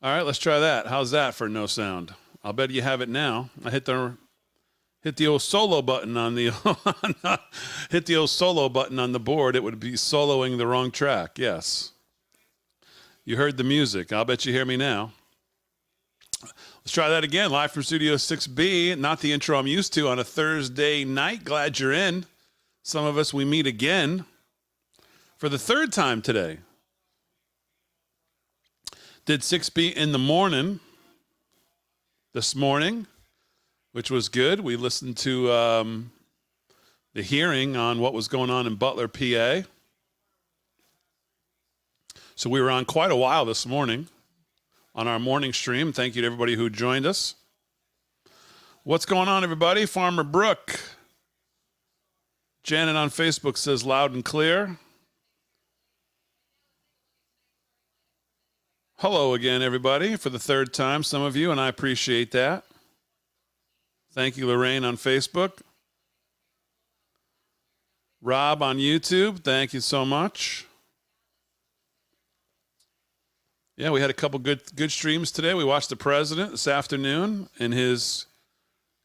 All right, let's try that. How's that for no sound? I'll bet you have it now. I hit the old solo button on the hit the old solo button on the board. It would be soloing the wrong track. Yes. You heard the music. I'll bet you hear me now. Let's try that again. Live from Studio 6B. Not the intro I'm used to on a Thursday night. Glad you're in. Some of us, we meet again for the third time today. Did 6B in the morning this morning, which was good. We listened to the hearing on what was going on in Butler, PA. So we were on quite a while this morning on our morning stream. Thank you to everybody who joined us. What's going on, everybody? Farmer Brooke. Janet on Facebook says loud and clear. Hello again, everybody, for the third time, some of you, and I appreciate that. Thank you, Lorraine on Facebook. Rob on YouTube, thank you so much. Yeah, we had a couple good streams today. We watched the president this afternoon in his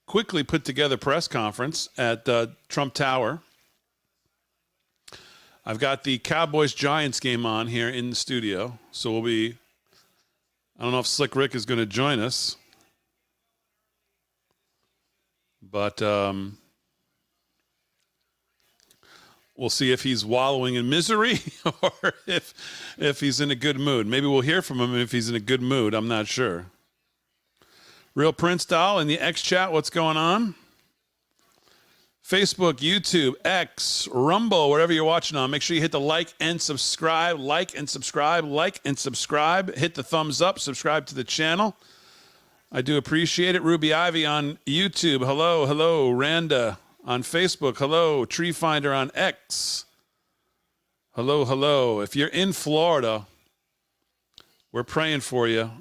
quickly put together press conference at Trump Tower. I've got the Cowboys-Giants game on here in the studio, so we'll be... I don't know if Slick Rick is going to join us, but we'll see if he's wallowing in misery or if he's in a good mood. Maybe we'll hear from him if he's in a good mood. I'm not sure. Real Prince Doll in the X chat, what's going on? Facebook, YouTube, X, Rumble, wherever you're watching on. Make sure you hit the like and subscribe, like and subscribe, like and subscribe. Hit the thumbs up, subscribe to the channel. I do appreciate it. Ruby Ivy on YouTube. Hello, hello. Randa on Facebook. Hello. Tree Finder on X. Hello, hello. If you're in Florida, we're praying for you.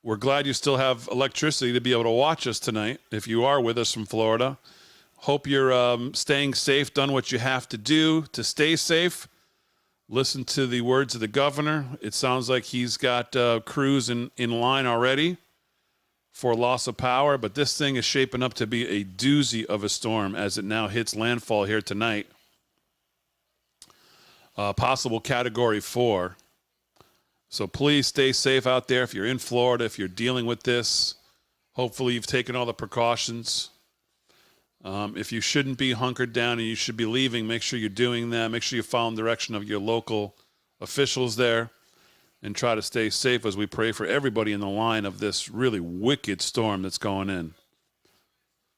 We're glad you still have electricity to be able to watch us tonight. If you are with us from Florida, hope you're staying safe, done what you have to do to stay safe. Listen to the words of the governor. It sounds like he's got crews in line already for loss of power, but this thing is shaping up to be a doozy of a storm as it now hits landfall here tonight. Possible Category 4. So please stay safe out there if you're in Florida, if you're dealing with this. Hopefully you've taken all the precautions. If you shouldn't be hunkered down and you should be leaving, make sure you're doing that. Make sure you follow the direction of your local officials there and try to stay safe as we pray for everybody in the line of this really wicked storm that's going in.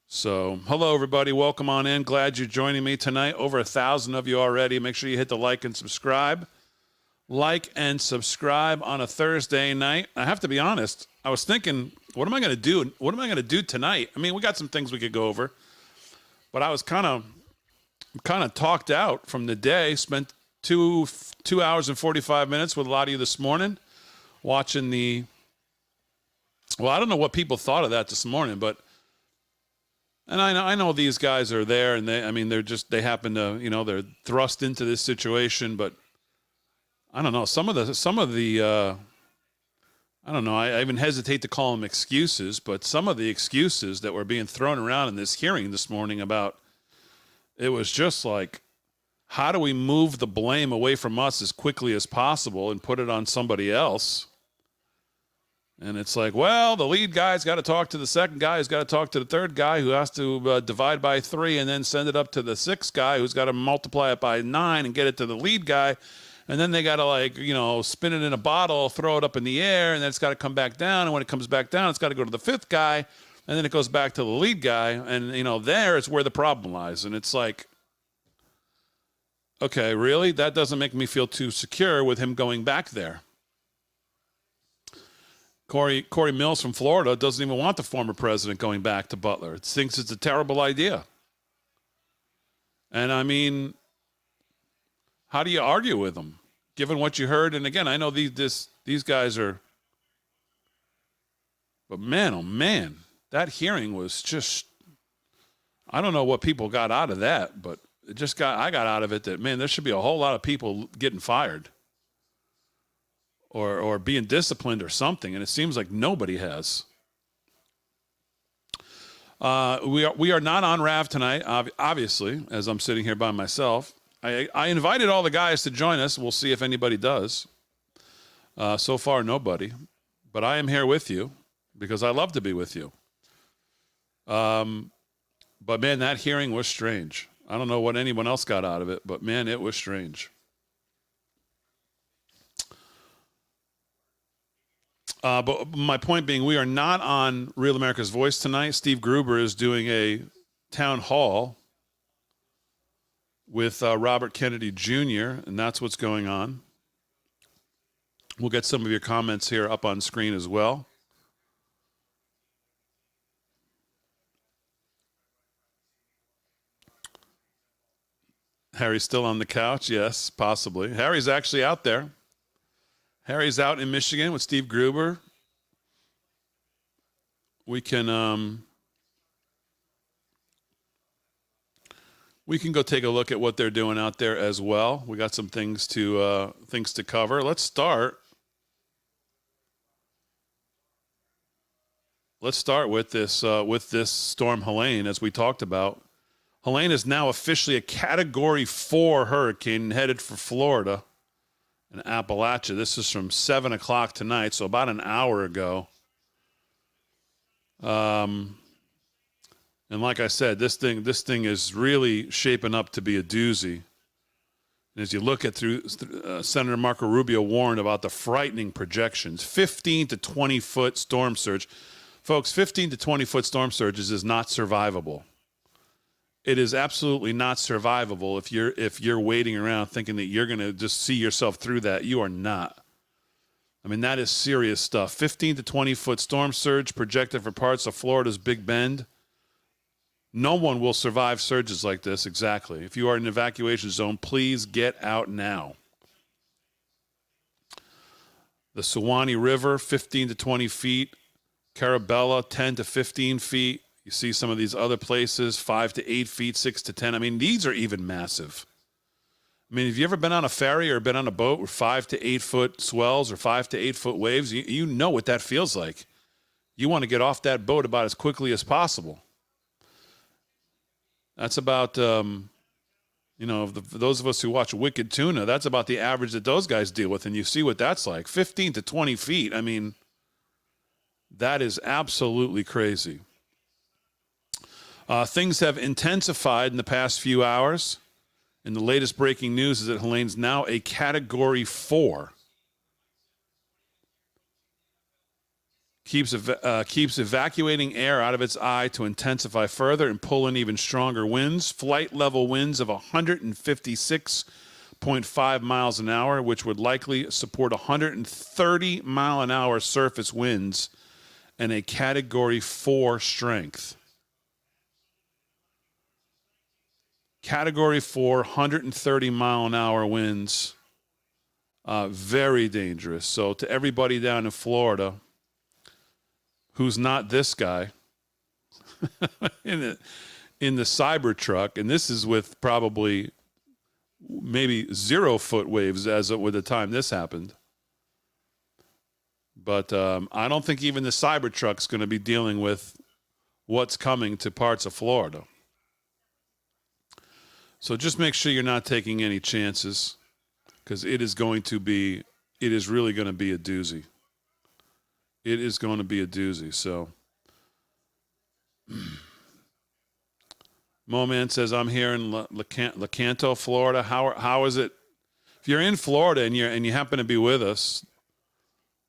So, hello, everybody. Welcome on in. Glad you're joining me tonight. Over 1,000 of you already. Make sure you hit the like and subscribe. Like and subscribe on a Thursday night. I have to be honest. I was thinking, what am I going to do? What am I going to do tonight? I mean, we got some things we could go over. But I was kind of talked out from the day. Spent 2 hours and 45 minutes with a lot of you this morning watching the... Well, I don't know what people thought of that this morning, but... And I know these guys are there, and they happen to, they're thrust into this situation, but I don't know. Some of the I don't know. I even hesitate to call them excuses, but some of the excuses that were being thrown around in this hearing this morning about, it was just like, how do we move the blame away from us as quickly as possible and put it on somebody else? And it's like, well, the lead guy's got to talk to the second guy, who's got to talk to the third guy, who has to divide by 3 and then send it up to the sixth guy, who's got to multiply it by 9 and get it to the lead guy. And then they got to spin it in a bottle, throw it up in the air, and then it's got to come back down. And when it comes back down, it's got to go to the fifth guy, and then it goes back to the lead guy. And, there is where the problem lies. And it's like, okay, really? That doesn't make me feel too secure with him going back there. Corey Mills from Florida doesn't even want the former president going back to Butler. It thinks it's a terrible idea. And I mean, how do you argue with him, given what you heard? And again, I know these guys are, but man, oh man, that hearing was just, I don't know what people got out of that, but I got out of it that, man, there should be a whole lot of people getting fired. or being disciplined or something, and it seems like nobody has. We are not on Rav tonight, obviously, as I'm sitting here by myself. I invited all the guys to join us. We'll see if anybody does. So far, nobody. But I am here with you because I love to be with you. But man, that hearing was strange. I don't know what anyone else got out of it, but man, it was strange. But my point being, we are not on Real America's Voice tonight. Steve Gruber is doing a town hall with Robert Kennedy Jr., and that's what's going on. We'll get some of your comments here up on screen as well. Harry's still on the couch? Yes, possibly. Harry's actually out there. Harry's out in Michigan with Steve Gruber. We can go take a look at what they're doing out there as well. We got some things to cover. Let's start with this storm Helene, as we talked about. Helene is now officially a Category 4 hurricane headed for Florida and Appalachia. This is from 7 o'clock tonight, so about an hour ago. And like I said, this thing is really shaping up to be a doozy. And as you look at Senator Marco Rubio warned about the frightening projections, 15 to 20 foot storm surge. Folks, 15 to 20 foot storm surges is not survivable. It is absolutely not survivable if you're waiting around thinking that you're going to just see yourself through that. You are not. I mean, that is serious stuff. 15 to 20 foot storm surge projected for parts of Florida's Big Bend. No one will survive surges like this, exactly. If you are in an evacuation zone, please get out now. The Suwannee River, 15 to 20 feet. Carabella, 10 to 15 feet. You see some of these other places, 5 to 8 feet, 6 to 10. I mean, these are even massive. I mean, have you ever been on a ferry or been on a boat with 5 to 8 foot swells or 5 to 8 foot waves? You know what that feels like. You want to get off that boat about as quickly as possible. That's about, for those of us who watch Wicked Tuna, that's about the average that those guys deal with, and you see what that's like. 15 to 20 feet. I mean, that is absolutely crazy. Things have intensified in the past few hours. And the latest breaking news is that Helene's now a Category 4. Keeps evacuating air out of its eye to intensify further and pull in even stronger winds. Flight level winds of 156.5 miles an hour, which would likely support 130 mile an hour surface winds and a Category 4 strength. Category 4, 130 mile an hour winds. Very dangerous. So to everybody down in Florida who's not this guy in the Cybertruck, and this is with probably maybe 0 foot waves as with the time this happened. But I don't think even the Cybertruck's going to be dealing with what's coming to parts of Florida. So just make sure you're not taking any chances, because it is really going to be a doozy. It is going to be a doozy. So Moman says, I'm here in Lecanto, Florida. How is it? If you're in Florida and you happen to be with us,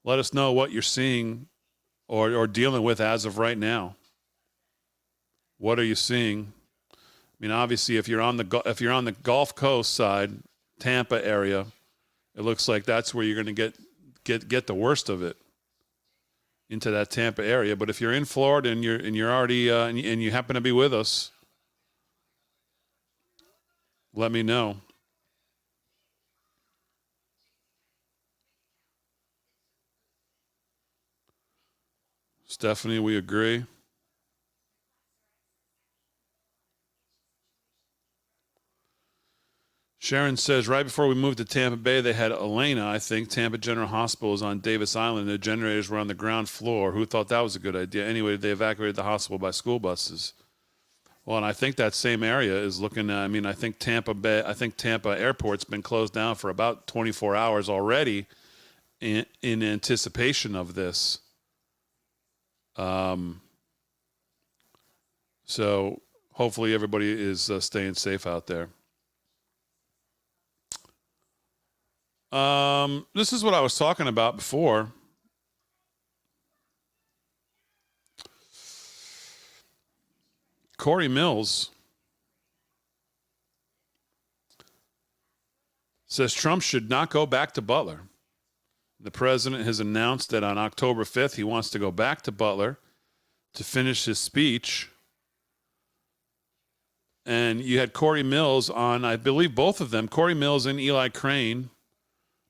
let us know what you're seeing or dealing with as of right now. What are you seeing? I mean, obviously, if you're on the Gulf Coast side, Tampa area, it looks like that's where you're going to get the worst of it, into that Tampa area. But if you're in Florida and you're already and you happen to be with us, let me know. Stephanie, we agree. Sharon says, right before we moved to Tampa Bay, they had Elena, I think. Tampa General Hospital is on Davis Island. The generators were on the ground floor. Who thought that was a good idea? Anyway, they evacuated the hospital by school buses. Well, and I think that same area is looking, I think Tampa Airport's been closed down for about 24 hours already in anticipation of this. So hopefully everybody is staying safe out there. This is what I was talking about before. Corey Mills says Trump should not go back to Butler. The president has announced that on October 5th, he wants to go back to Butler to finish his speech. And you had Corey Mills on, I believe both of them, Corey Mills and Eli Crane,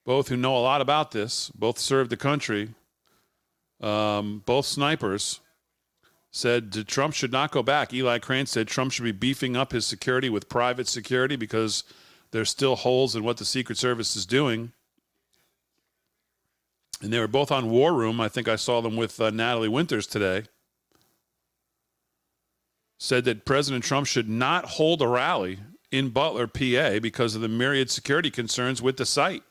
both who know a lot about this, both served the country, both snipers, said Trump should not go back. Eli Crane said Trump should be beefing up his security with private security because there's still holes in what the Secret Service is doing. And they were both on War Room. I think I saw them with Natalie Winters today. Said that President Trump should not hold a rally in Butler, PA, because of the myriad security concerns with the site.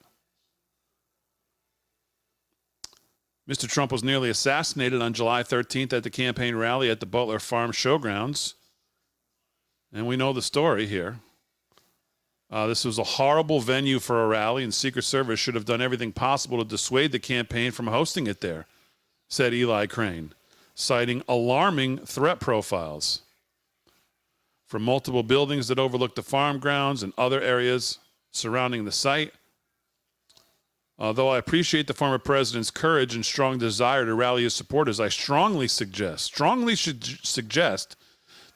Mr. Trump was nearly assassinated on July 13th at the campaign rally at the Butler Farm Showgrounds. And we know the story here. This was a horrible venue for a rally, and Secret Service should have done everything possible to dissuade the campaign from hosting it there, said Eli Crane, citing alarming threat profiles from multiple buildings that overlook the farm grounds and other areas surrounding the site. Although I appreciate the former president's courage and strong desire to rally his supporters, I strongly suggest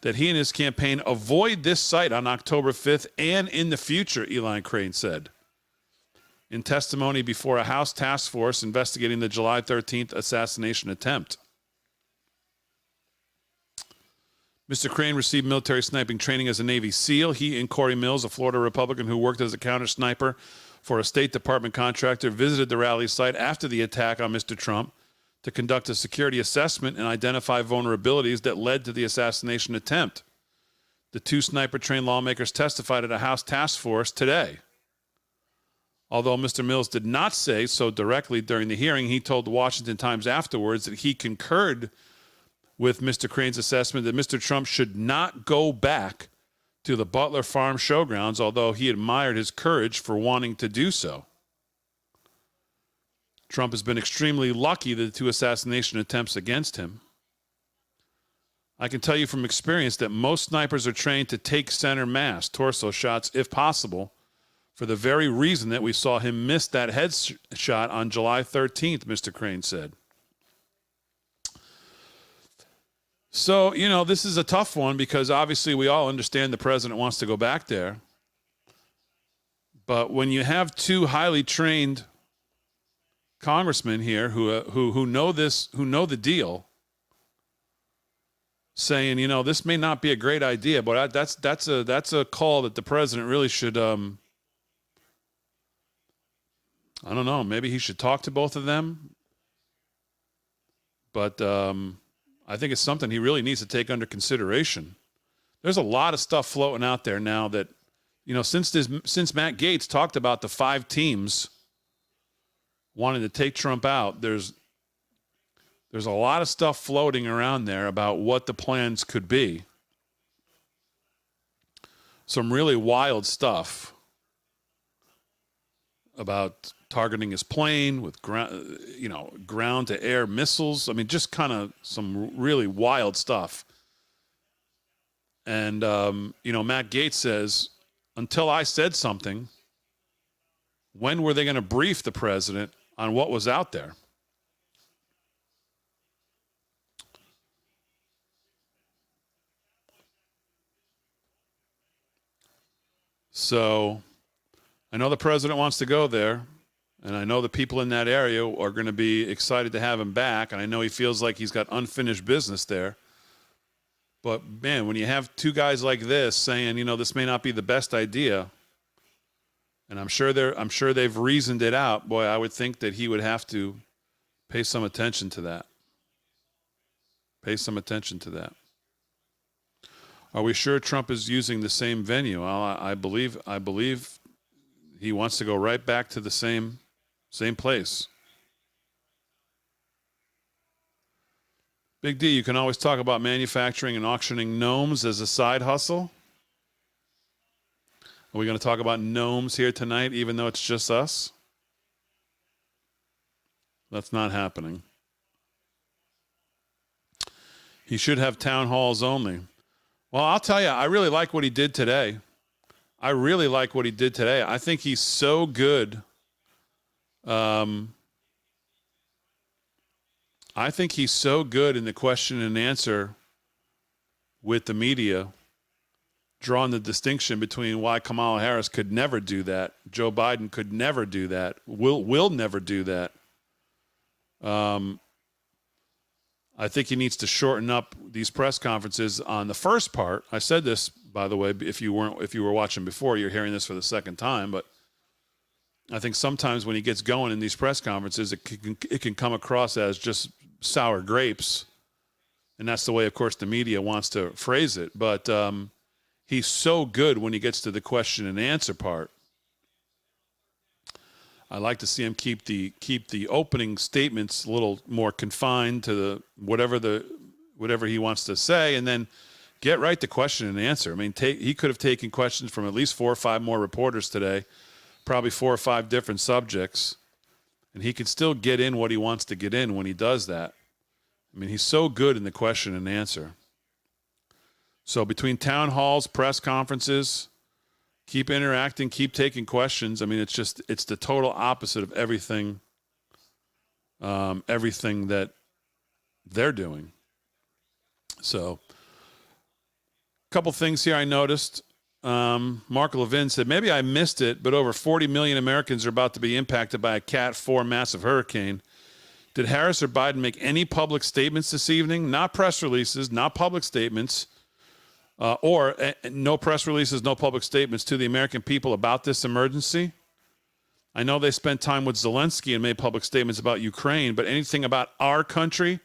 that he and his campaign avoid this site on October 5th and in the future, Eli Crane said. In testimony before a House task force investigating the July 13th assassination attempt. Mr. Crane received military sniping training as a Navy SEAL. He and Corey Mills, a Florida Republican who worked as a counter sniper for a State Department contractor, visited the rally site after the attack on Mr. Trump to conduct a security assessment and identify vulnerabilities that led to the assassination attempt. The two sniper-trained lawmakers testified at a House task force today. Although Mr. Mills did not say so directly during the hearing, he told the Washington Times afterwards that he concurred with Mr. Crane's assessment that Mr. Trump should not go back to the Butler Farm Showgrounds, although he admired his courage for wanting to do so. Trump has been extremely lucky that the two assassination attempts against him. I can tell you from experience that most snipers are trained to take center mass, torso shots, if possible, for the very reason that we saw him miss that headshot on July 13th, Mr. Crane said. So, you know, this is a tough one because obviously we all understand the president wants to go back there. But when you have two highly trained congressmen here who know this, who know the deal, saying, you know, this may not be a great idea, but that's a call that the president really should, I don't know, maybe he should talk to both of them. But I think it's something he really needs to take under consideration. There's a lot of stuff floating out there now that, you know, since Matt Gaetz talked about the 5 teams wanting to take Trump out, there's a lot of stuff floating around there about what the plans could be. Some really wild stuff about targeting his plane with ground to air missiles. I mean, just kind of some really wild stuff. And, Matt Gaetz says, until I said something, when were they going to brief the president on what was out there? So I know the president wants to go there, and I know the people in that area are going to be excited to have him back, and I know he feels like he's got unfinished business there. But, man, when you have two guys like this saying, you know, this may not be the best idea, And I'm sure they've reasoned it out. Boy, I would think that he would have to pay some attention to that. Pay some attention to that. Are we sure Trump is using the same venue? Well, I believe he wants to go right back to the same place. Big D, you can always talk about manufacturing and auctioning gnomes as a side hustle. Are we going to talk about gnomes here tonight, even though it's just us? That's not happening. He should have town halls only. Well, I'll tell you, I really like what he did today. I think he's so good. I think he's so good in the question and answer with the media, drawing the distinction between why Kamala Harris could never do that, Joe Biden could never do that, will never do that. I think he needs to shorten up these press conferences on the first part. I said this, by the way, if you were watching before, you're hearing this for the second time, but I think sometimes when he gets going in these press conferences, it can come across as just sour grapes. And that's the way, of course, the media wants to phrase it. But he's so good when he gets to the question and answer part. I like to see him keep the opening statements a little more confined to whatever he wants to say, and then get right to question and answer. I mean, he could have taken questions from at least 4 or 5 more reporters today, probably 4 or 5 different subjects, and he can still get in what he wants to get in when he does that. I mean, he's so good in the question and answer. So between town halls, press conferences, keep interacting, keep taking questions. I mean, it's the total opposite of everything that they're doing. So a couple things here I noticed. Mark Levin said, maybe I missed it, but over 40 million Americans are about to be impacted by a Cat 4 massive hurricane. Did Harris or Biden make any public statements this evening? Not press releases, not public statements. Or no press releases, no public statements to the American people about this emergency. I know they spent time with Zelensky and made public statements about Ukraine, but anything about our country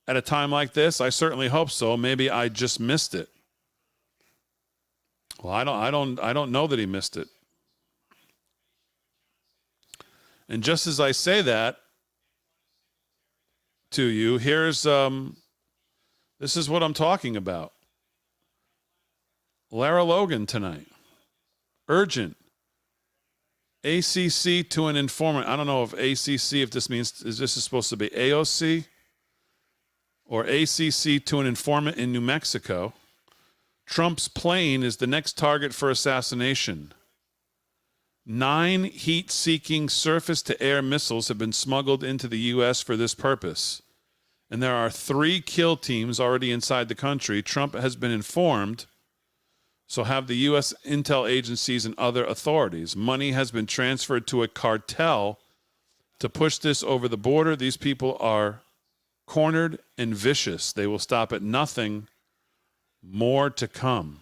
at a time like this, I certainly hope so. Maybe I just missed it. Well, I don't know that he missed it. And just as I say that to you, here's this is what I'm talking about. Lara Logan tonight. Urgent. ACC to an informant. I don't know if ACC, if this means, is this supposed to be AOC or ACC to an informant in New Mexico. Trump's plane is the next target for assassination. 9 heat-seeking surface-to-air missiles have been smuggled into the U.S. for this purpose. And there are 3 kill teams already inside the country. Trump has been informed. So have the U.S. intel agencies and other authorities. Money has been transferred to a cartel to push this over the border. These people are cornered and vicious. They will stop at nothing. More to come.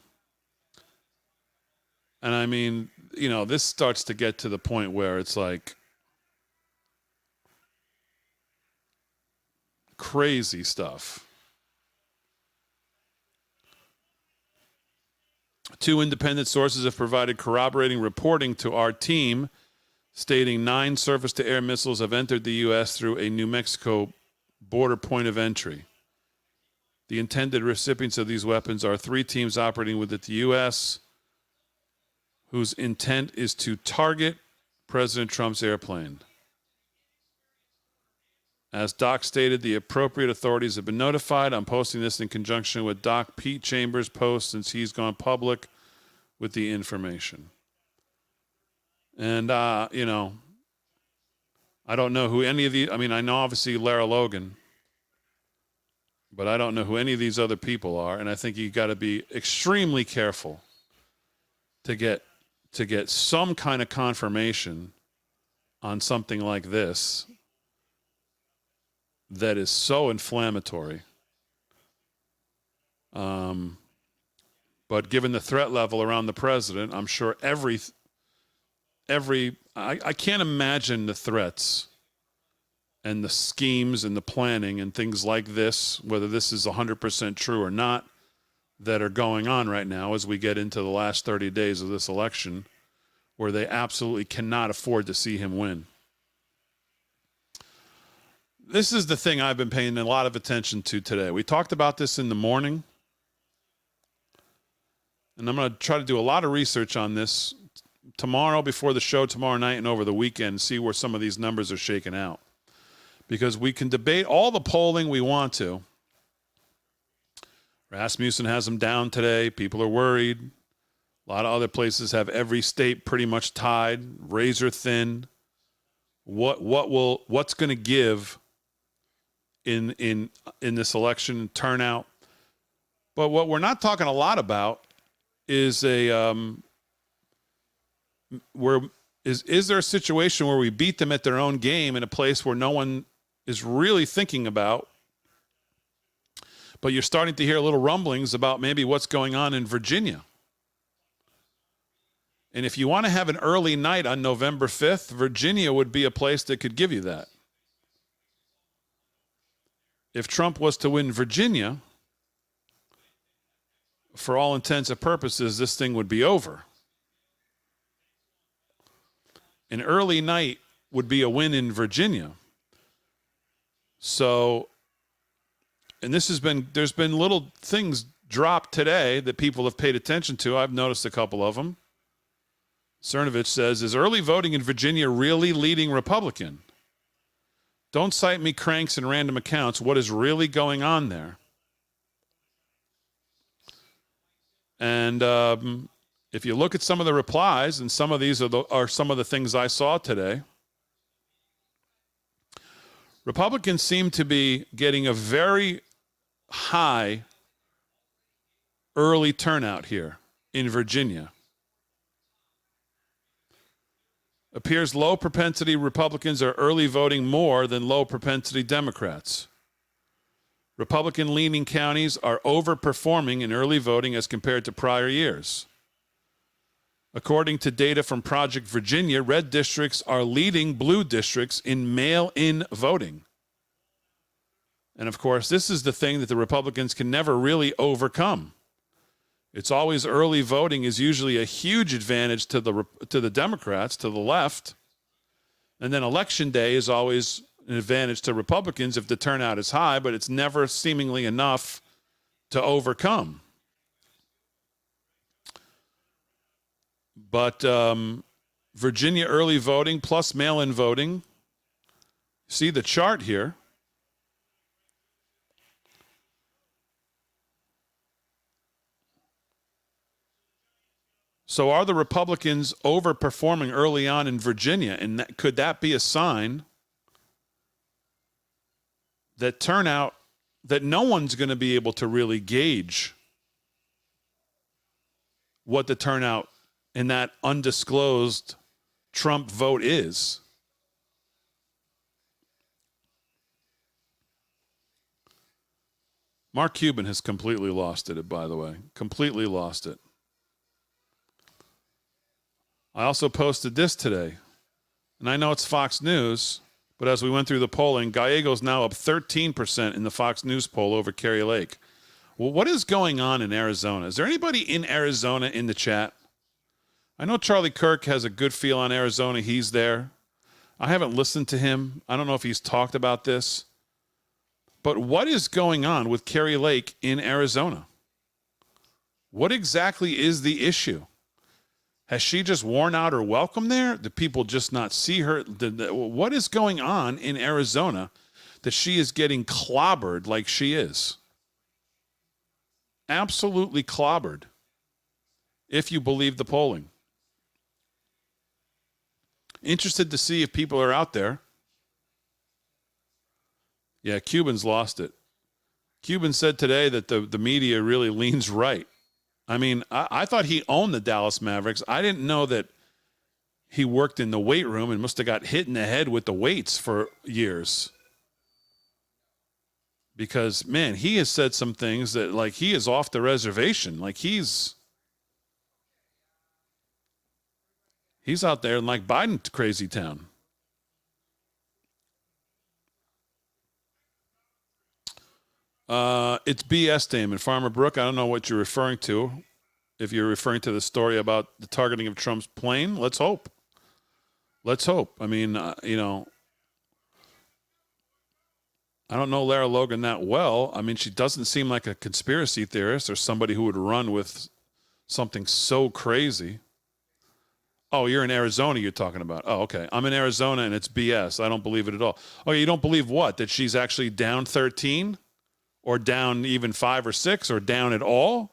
And I mean, you know, this starts to get to the point where it's like crazy stuff. 2 independent sources have provided corroborating reporting to our team, stating 9 surface-to-air missiles have entered the U.S. through a New Mexico border point of entry. The intended recipients of these weapons are 3 teams operating within the U.S., whose intent is to target President Trump's airplane. As Doc stated, the appropriate authorities have been notified. I'm posting this in conjunction with Doc Pete Chambers' post since he's gone public with the information. And, you know, I don't know who any of these, I mean, I know obviously Lara Logan, but I don't know who any of these other people are. And I think you got to be extremely careful to get some kind of confirmation on something like this that is so inflammatory. But given the threat level around the president, I'm sure I can't imagine the threats and the schemes and the planning and things like this, whether this is 100% true or not, that are going on right now as we get into the last 30 days of this election, where they absolutely cannot afford to see him win. This is the thing I've been paying a lot of attention to today. We talked about this in the morning, and I'm going to try to do a lot of research on this tomorrow before the show tomorrow night and over the weekend, see where some of these numbers are shaking out. Because we can debate all the polling we want to. Rasmussen has them down today. People are worried. A lot of other places have every state pretty much tied, razor thin. What's going to give in this election turnout? But what we're not talking a lot about is is there a situation where we beat them at their own game in a place where no one is really thinking about, but you're starting to hear little rumblings about maybe what's going on in Virginia. And if you want to have an early night on November 5th, Virginia would be a place that could give you that. If Trump was to win Virginia, for all intents and purposes, this thing would be over. An early night would be a win in Virginia. So, and there's been little things dropped today that people have paid attention to. I've noticed a couple of them. Cernovich says, is early voting in Virginia really leading Republican? Don't cite me cranks and random accounts. What is really going on there? And if you look at some of the replies, and some of these are some of the things I saw today, Republicans seem to be getting a very high early turnout here in Virginia. Appears low propensity Republicans are early voting more than low propensity Democrats. Republican leaning counties are overperforming in early voting as compared to prior years. According to data from Project Virginia, red districts are leading blue districts in mail-in voting. And of course, this is the thing that the Republicans can never really overcome. It's always early voting is usually a huge advantage to the Democrats, to the left. And then election day is always an advantage to Republicans if the turnout is high, but it's never seemingly enough to overcome. But Virginia early voting plus mail-in voting, see the chart here. So are the Republicans overperforming early on in Virginia? And could that be a sign that turnout, that no one's going to be able to really gauge what the turnout in that undisclosed Trump vote is? Mark Cuban has completely lost it, by the way. Completely lost it. I also posted this today, and I know it's Fox News, but as we went through the polling, Gallego's now up 13% in the Fox News poll over Kari Lake. Well, what is going on in Arizona? Is there anybody in Arizona in the chat? I know Charlie Kirk has a good feel on Arizona. He's there. I haven't listened to him. I don't know if he's talked about this. But what is going on with Kari Lake in Arizona? What exactly is the issue? Has she just worn out her welcome there? Do people just not see her? What is going on in Arizona that she is getting clobbered like she is? Absolutely clobbered, if you believe the polling. Interested to see if people are out there. Yeah, Cuban's lost it. Cuban said today that the media really leans right. I mean, I thought he owned the Dallas Mavericks. I didn't know that he worked in the weight room and must have got hit in the head with the weights for years. Because, man, he has said some things that, like, he is off the reservation. Like, he's He's out there in like Biden crazy town. It's BS, Damon. Farmer Brook, I don't know what you're referring to. If you're referring to the story about the targeting of Trump's plane, let's hope. Let's hope. I mean, you know, I don't know Lara Logan that well. I mean, she doesn't seem like a conspiracy theorist or somebody who would run with something so crazy. Oh, you're in Arizona, you're talking about. Oh, okay. I'm in Arizona and it's BS. I don't believe it at all. Oh, you don't believe what? That she's actually down 13 or down even 5 or 6 or down at all?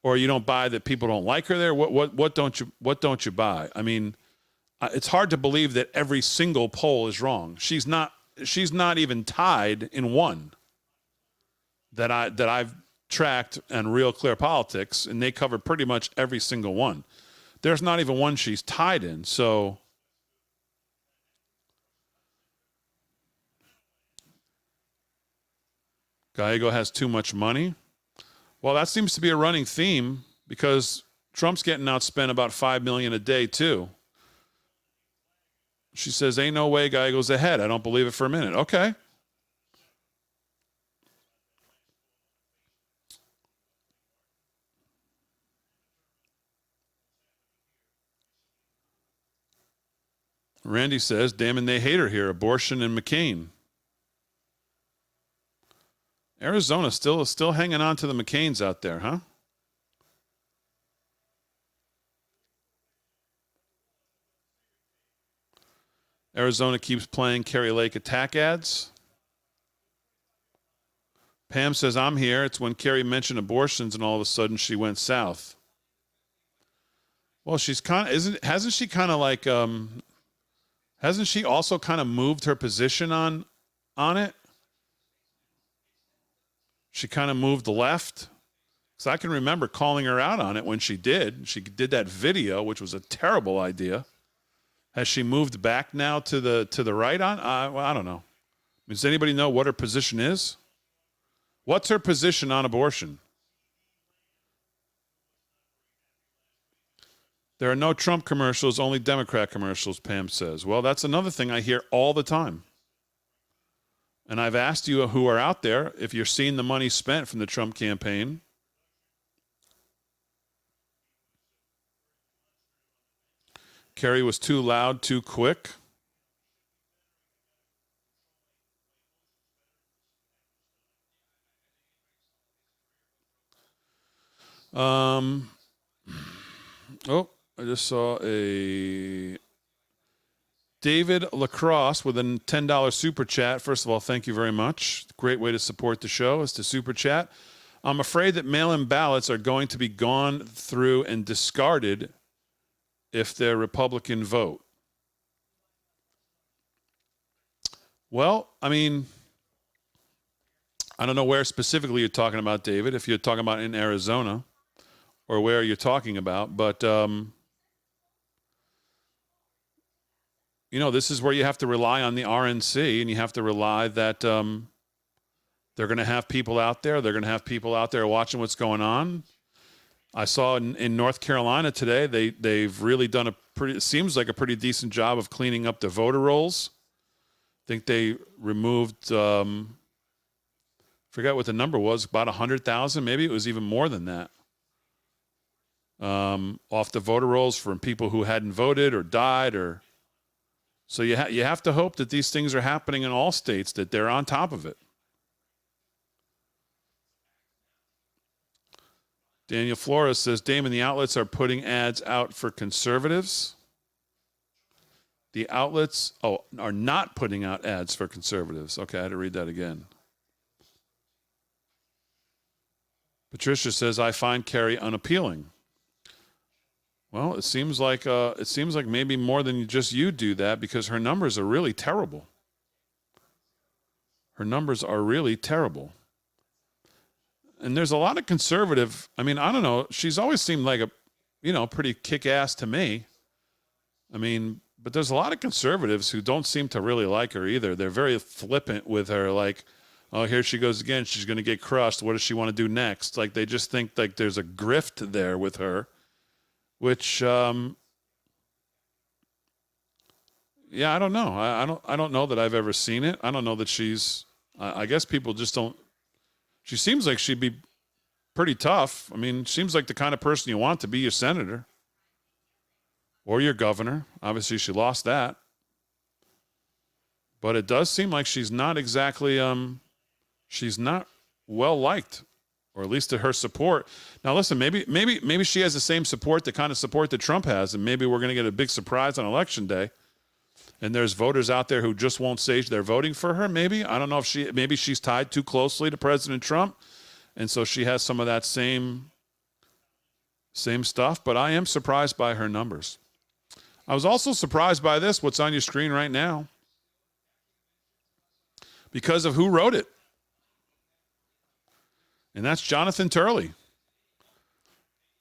Or you don't buy that people don't like her there? What don't you buy? I mean, it's hard to believe that every single poll is wrong. She's not even tied in one that I've tracked on Real Clear Politics, and they cover pretty much every single one. There's not even one she's tied in. So Gallego has too much money. Well, that seems to be a running theme because Trump's getting outspent about $5 million a day too. She says, ain't no way Gallego's ahead. I don't believe it for a minute. Okay. Randy says, damn, they hate her here. Abortion and McCain. Arizona still hanging on to the McCains out there, huh? Arizona keeps playing Kerry Lake attack ads. Pam says, I'm here. It's when Kerry mentioned abortions and all of a sudden she went south. Well, she's kind of, hasn't she kind of like, hasn't she also kind of moved her position on it? She kind of moved left. Because I can remember calling her out on it when she did. She did that video, which was a terrible idea. Has she moved back now to the right on? Well, I don't know. Does anybody know what her position is? What's her position on abortion? There are no Trump commercials, only Democrat commercials, Pam says. Well, that's another thing I hear all the time. And I've asked you who are out there if you're seeing the money spent from the Trump campaign. Kerry was too loud, too quick. Oh, I just saw a David Lacrosse with a $10 super chat. First of all, thank you very much. Great way to support the show is to super chat. I'm afraid that mail-in ballots are going to be gone through and discarded if they're Republican vote. Well, I mean, I don't know where specifically you're talking about, David, if you're talking about in Arizona or where you're talking about, but you know, this is where you have to rely on the RNC, and you have to rely that they're going to have people out there. They're going to have people out there watching what's going on. I saw in North Carolina today, they've really done it seems like a pretty decent job of cleaning up the voter rolls. I think they removed, forgot what the number was, about 100,000. Maybe it was even more than that. Off the voter rolls from people who hadn't voted or died or. So you have to hope that these things are happening in all states, that they're on top of it. Daniel Flores says, Damon, the outlets are putting ads out for conservatives. The outlets are not putting out ads for conservatives. Okay, I had to read that again. Patricia says, I find Kerry unappealing. Well, it seems like maybe more than just you do that, because her numbers are really terrible. Her numbers are really terrible. And there's a lot of conservative, I mean, I don't know, she's always seemed like a, pretty kick-ass to me. I mean, but there's a lot of conservatives who don't seem to really like her either. They're very flippant with her, like, oh, here she goes again, she's going to get crushed. What does she want to do next? Like, they just think like there's a grift there with her, which, Yeah, I don't know. I don't know that I've ever seen it. I don't know that she's. I guess people just don't. She seems like she'd be pretty tough. I mean, seems like the kind of person you want to be your senator or your governor. Obviously, she lost that, but it does seem like she's not exactly. She's not well liked, or at least to her support. Now, listen, maybe she has the same support, the kind of support that Trump has, and maybe we're going to get a big surprise on Election Day. And there's voters out there who just won't say they're voting for her. Maybe I don't know if maybe she's tied too closely to President Trump, and so she has some of that same stuff. But I am surprised by her numbers. I was also surprised by this. What's on your screen right now? Because of who wrote it, and that's Jonathan Turley,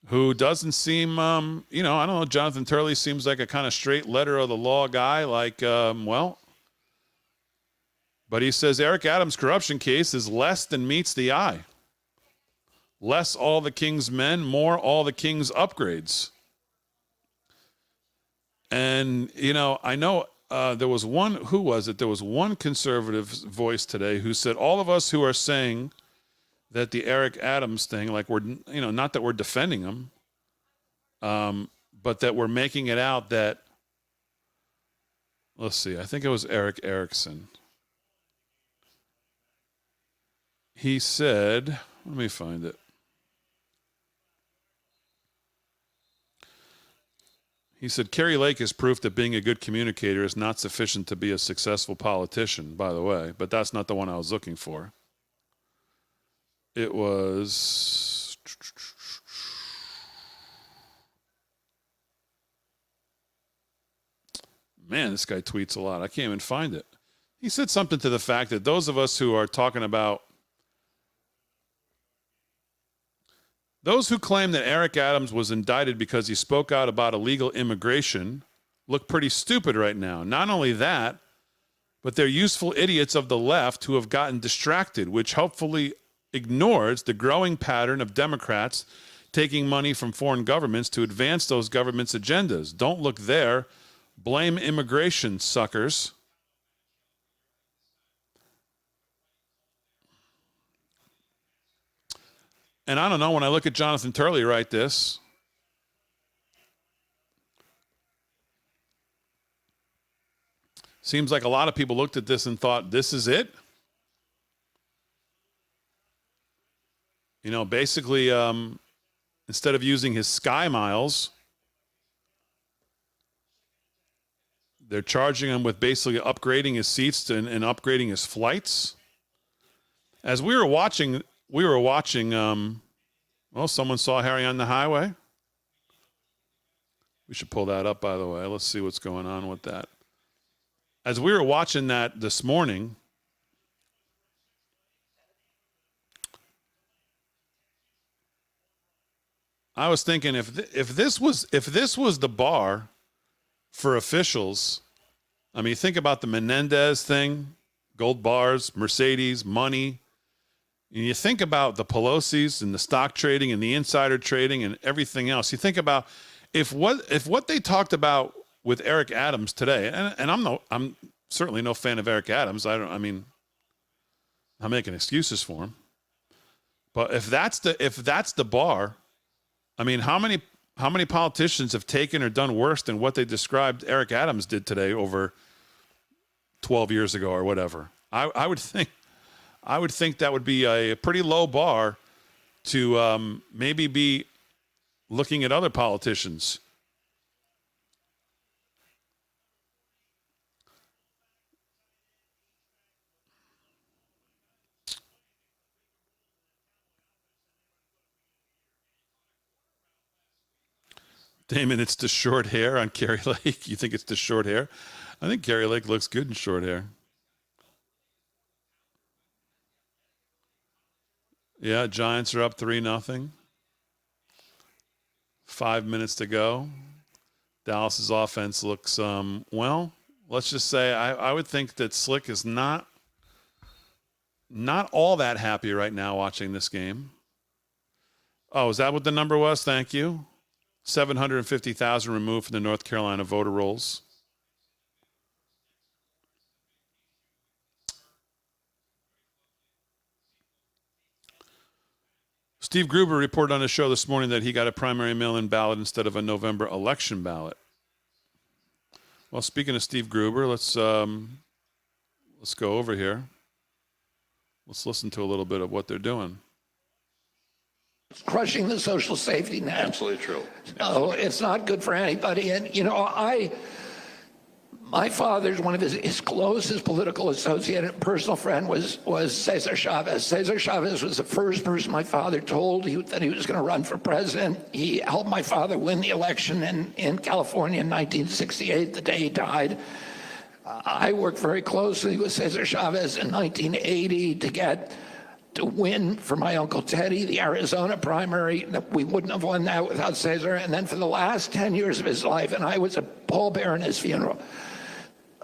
who doesn't seem, I don't know, Jonathan Turley seems like a kind of straight letter of the law guy, but he says Eric Adams' corruption case is less than meets the eye. Less all the king's men, more all the king's upgrades. And, I know there was one, who was it? There was one conservative voice today who said all of us who are saying that the Eric Adams thing, like we're, not that we're defending him, but that we're making it out that, let's see, I think it was Eric Erickson. He said, let me find it. He said, Kerry Lake is proof that being a good communicator is not sufficient to be a successful politician, by the way, but that's not the one I was looking for. It was, man, this guy tweets a lot. I can't even find it. He said something to the fact that those of us who are talking about, those who claim that Eric Adams was indicted because he spoke out about illegal immigration look pretty stupid right now. Not only that, but they're useful idiots of the left who have gotten distracted, which hopefully ignores the growing pattern of Democrats taking money from foreign governments to advance those governments' agendas. Don't look there. Blame immigration, suckers. And I don't know, when I look at Jonathan Turley write this, seems like a lot of people looked at this and thought, this is it? Basically, instead of using his Sky Miles, they're charging him with basically upgrading his seats and upgrading his flights. As we were watching, someone saw Harry on the highway. We should pull that up, by the way. Let's see what's going on with that. As we were watching that this morning, I was thinking if this was the bar for officials, I mean, think about the Menendez thing, gold bars, Mercedes, money. And you think about the Pelosi's and the stock trading and the insider trading and everything else. You think about if what they talked about with Eric Adams today, and I'm certainly no fan of Eric Adams. I'm making excuses for him. But if that's the bar, I mean, how many politicians have taken or done worse than what they described Eric Adams did today over 12 years ago or whatever? I would think that would be a pretty low bar to maybe be looking at other politicians. Damon, it's the short hair on Kerry Lake. You think it's the short hair? I think Kerry Lake looks good in short hair. Yeah, Giants are up 3-0. 5 minutes to go. Dallas's offense looks, let's just say I would think that Slick is not all that happy right now watching this game. Oh, is that what the number was? Thank you. 750,000 removed from the North Carolina voter rolls. Steve Gruber reported on his show this morning that he got a primary mail-in ballot instead of a November election ballot. Well, speaking of Steve Gruber, let's go over here. Let's listen to a little bit of what they're doing. It's crushing the social safety net. Absolutely true. Oh, it's not good for anybody. And, you know, my father's one of his closest political associate and personal friend was Cesar Chavez. Cesar Chavez was the first person my father told that he was going to run for president. He helped my father win the election in California in 1968, the day he died. I worked very closely with Cesar Chavez in 1980 to win for my Uncle Teddy, the Arizona primary. We wouldn't have won that without Cesar. And then for the last 10 years of his life, and I was a pallbearer in his funeral,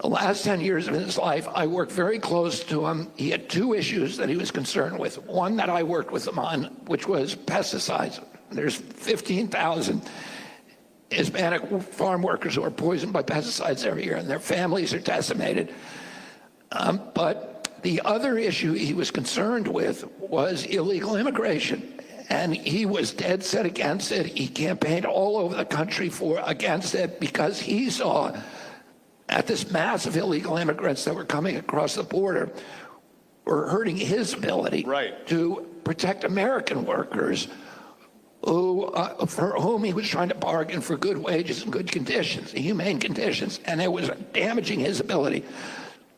the last 10 years of his life, I worked very close to him. He had two issues that he was concerned with. One that I worked with him on, which was pesticides. There's 15,000 Hispanic farm workers who are poisoned by pesticides every year, and their families are decimated. But the other issue he was concerned with was illegal immigration, and he was dead set against it. He campaigned all over the country against it because he saw that this mass of illegal immigrants that were coming across the border were hurting his ability to protect American workers for whom he was trying to bargain for good wages and good conditions, humane conditions, and it was damaging his ability.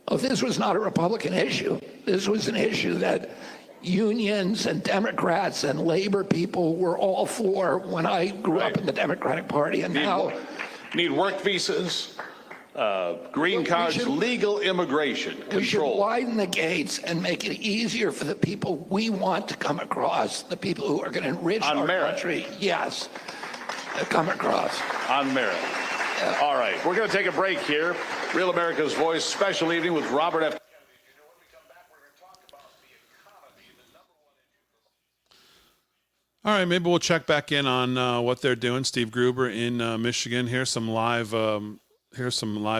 Oh, this was not a Republican issue. This was an issue that unions and Democrats and labor people were all for when I grew up in the Democratic Party, and now need work visas, green cards, legal immigration control. We should widen the gates and make it easier for the people we want to come across, the people who are going to enrich our country. Yes, come across. On merit. Yeah. All right, we're going to take a break here. Real America's Voice special evening with Robert F. Kennedy Jr. When we come back, we're going to talk about the economy, the number one issue. All right, maybe we'll check back in on what they're doing. Steve Gruber in Michigan. Here's some live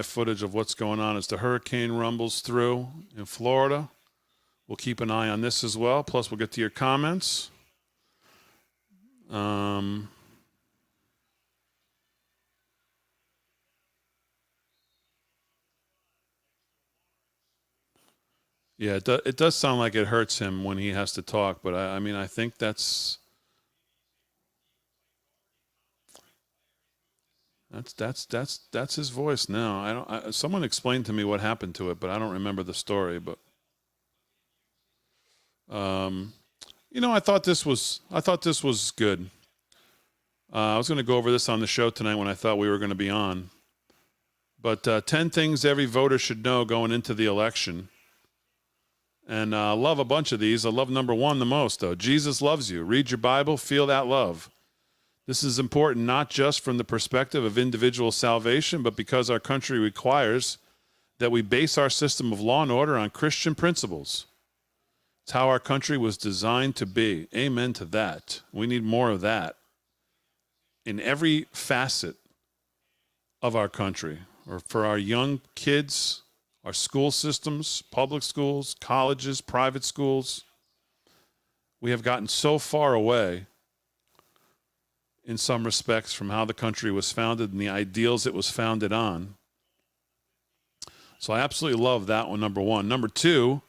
footage of what's going on as the hurricane rumbles through in Florida. We'll keep an eye on this as well. Plus, we'll get to your comments. Yeah, it does sound like it hurts him when he has to talk, but I mean, I think that's his voice now. Someone explained to me what happened to it, but I don't remember the story. But you know, I thought this was good. I was going to go over this on the show tonight when I thought we were going to be on. But 10 things every voter should know going into the election. And I love a bunch of these. I love number 1 the most, though. Jesus loves you. Read your Bible. Feel that love. This is important not just from the perspective of individual salvation, but because our country requires that we base our system of law and order on Christian principles. It's how our country was designed to be. Amen to that. We need more of that in every facet of our country, or for our young kids, our school systems, public schools, colleges, private schools. We have gotten so far away in some respects from how the country was founded and the ideals it was founded on. So I absolutely love that one, number 1. Number 2,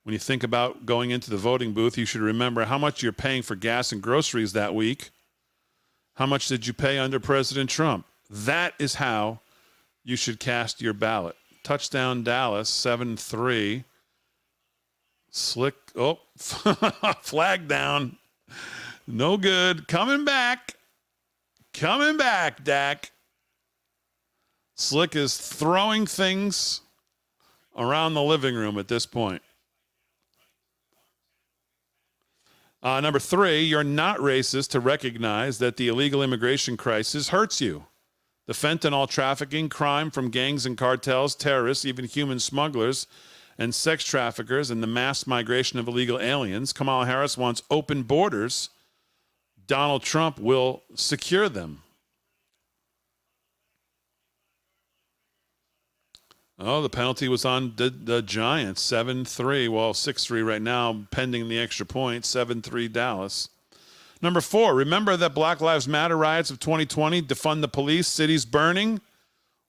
when you think about going into the voting booth, you should remember how much you're paying for gas and groceries that week. How much did you pay under President Trump? That is how you should cast your ballot. Touchdown Dallas, 7-3. Flag down. No good. Coming back, Dak. Slick is throwing things around the living room at this point. Number 3, you're not racist to recognize that the illegal immigration crisis hurts you. The fentanyl trafficking, crime from gangs and cartels, terrorists, even human smugglers, and sex traffickers, and the mass migration of illegal aliens. Kamala Harris wants open borders. Donald Trump will secure them. Oh, the penalty was on the Giants, 7-3. Well, 6-3 right now, pending the extra point, 7-3 Dallas. Number 4, remember that Black Lives Matter riots of 2020, defund the police, cities burning?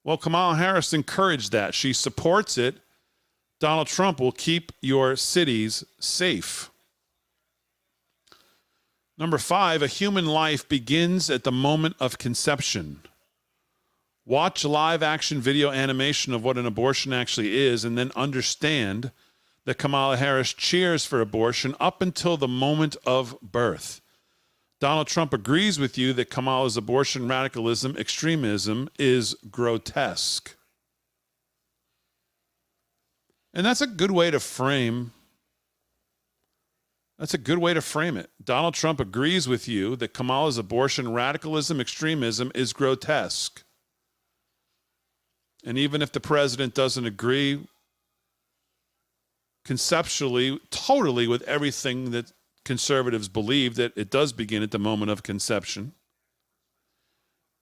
Well, Kamala Harris encouraged that. She supports it. Donald Trump will keep your cities safe. Number 5, a human life begins at the moment of conception. Watch live action video animation of what an abortion actually is and then understand that Kamala Harris cheers for abortion up until the moment of birth. Donald Trump agrees with you that Kamala's abortion radicalism, extremism is grotesque. And that's a good way to frame it. Donald Trump agrees with you that Kamala's abortion radicalism, extremism is grotesque. And even if the president doesn't agree conceptually, totally with everything that conservatives believe, that it does begin at the moment of conception.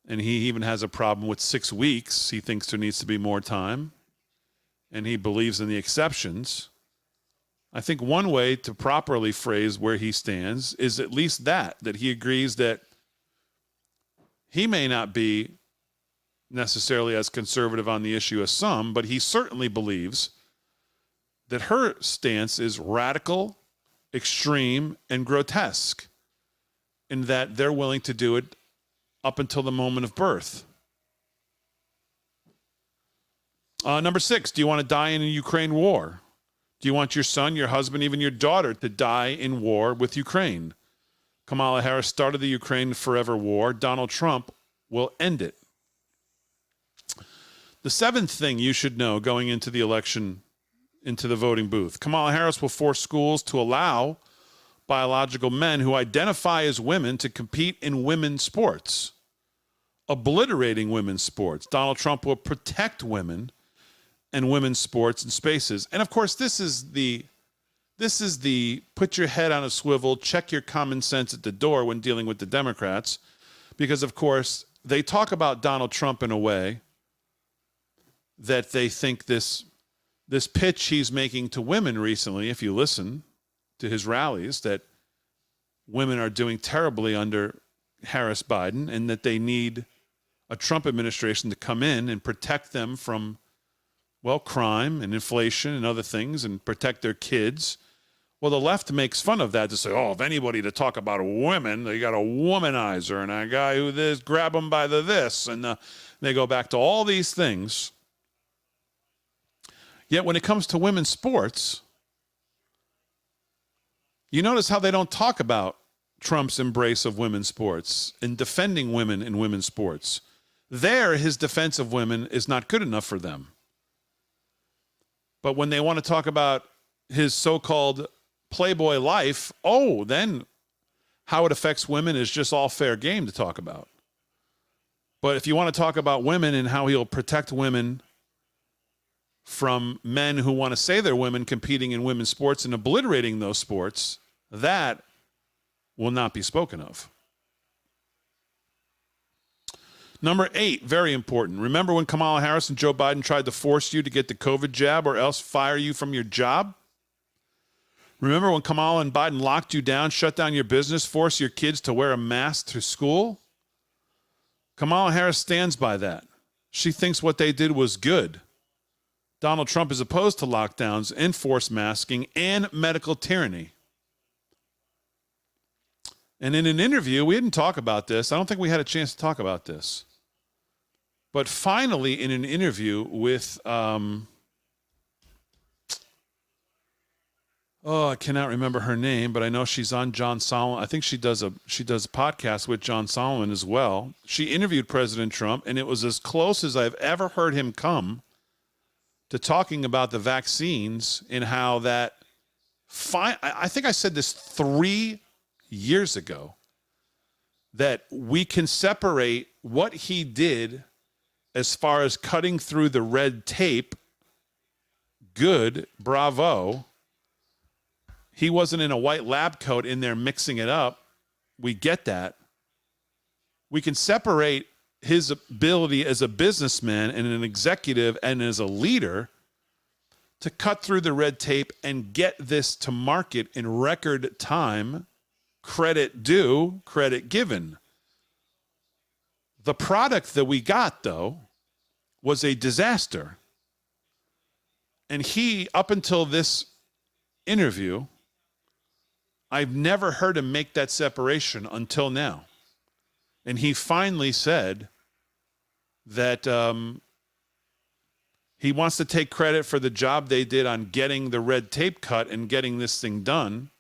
And he even has a problem with 6 weeks. He thinks there needs to be more time. And he believes in the exceptions. I think one way to properly phrase where he stands is at least that he agrees that he may not be necessarily as conservative on the issue as some, but he certainly believes that her stance is radical, extreme, and grotesque, in that they're willing to do it up until the moment of birth. Number 6, do you want to die in a Ukraine war? Do you want your son, your husband, even your daughter to die in war with Ukraine? Kamala Harris started the Ukraine forever war. Donald Trump will end it. The 7th thing you should know going into the election, into the voting booth: Kamala Harris will force schools to allow biological men who identify as women to compete in women's sports, obliterating women's sports. Donald Trump will protect women and women's sports and spaces. And of course, this is the put your head on a swivel, check your common sense at the door when dealing with the Democrats, because of course they talk about Donald Trump in a way that they think this pitch he's making to women recently, if you listen to his rallies, that women are doing terribly under Harris Biden and that they need a Trump administration to come in and protect them from, well, crime and inflation and other things, and protect their kids. Well, the left makes fun of that to say, oh, if anybody to talk about women, they got a womanizer and a guy who this, grab them by the this, and they go back to all these things. Yet when it comes to women's sports, you notice how they don't talk about Trump's embrace of women's sports and defending women in women's sports. There, his defense of women is not good enough for them. But when they want to talk about his so-called Playboy life, then how it affects women is just all fair game to talk about. But if you want to talk about women and how he'll protect women from men who want to say they're women competing in women's sports and obliterating those sports, that will not be spoken of. Number 8, very important. Remember when Kamala Harris and Joe Biden tried to force you to get the COVID jab or else fire you from your job? Remember when Kamala and Biden locked you down, shut down your business, forced your kids to wear a mask to school? Kamala Harris stands by that. She thinks what they did was good. Donald Trump is opposed to lockdowns, enforced masking, and medical tyranny. And in an interview, we didn't talk about this. I don't think we had a chance to talk about this. But finally, in an interview with, I cannot remember her name, but I know she's on John Solomon. I think she does a podcast with John Solomon as well. She interviewed President Trump, and it was as close as I've ever heard him come to talking about the vaccines and how that, I think I said this 3 years ago, that we can separate what he did as far as cutting through the red tape. Good, bravo. He wasn't in a white lab coat in there mixing it up. We get that. We can separate his ability as a businessman and an executive and as a leader to cut through the red tape and get this to market in record time credit due, credit given. The product that we got, though, was a disaster. And he, up until this interview, I've never heard him make that separation until now. And he finally said that he wants to take credit for the job they did on getting the red tape cut and getting this thing done.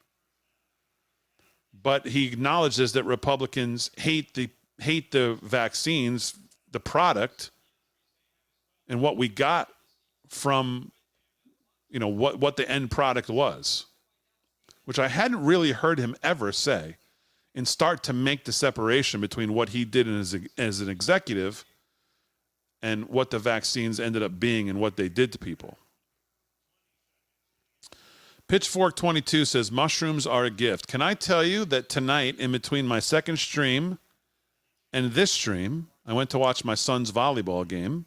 But he acknowledges that Republicans hate the vaccines, the product, and what we got from, you know, what the end product was, which I hadn't really heard him ever say, and start to make the separation between what he did as an executive and what the vaccines ended up being and what they did to people. Pitchfork 22 says, mushrooms are a gift. Can I tell you that tonight, in between my second stream and this stream, I went to watch my son's volleyball game,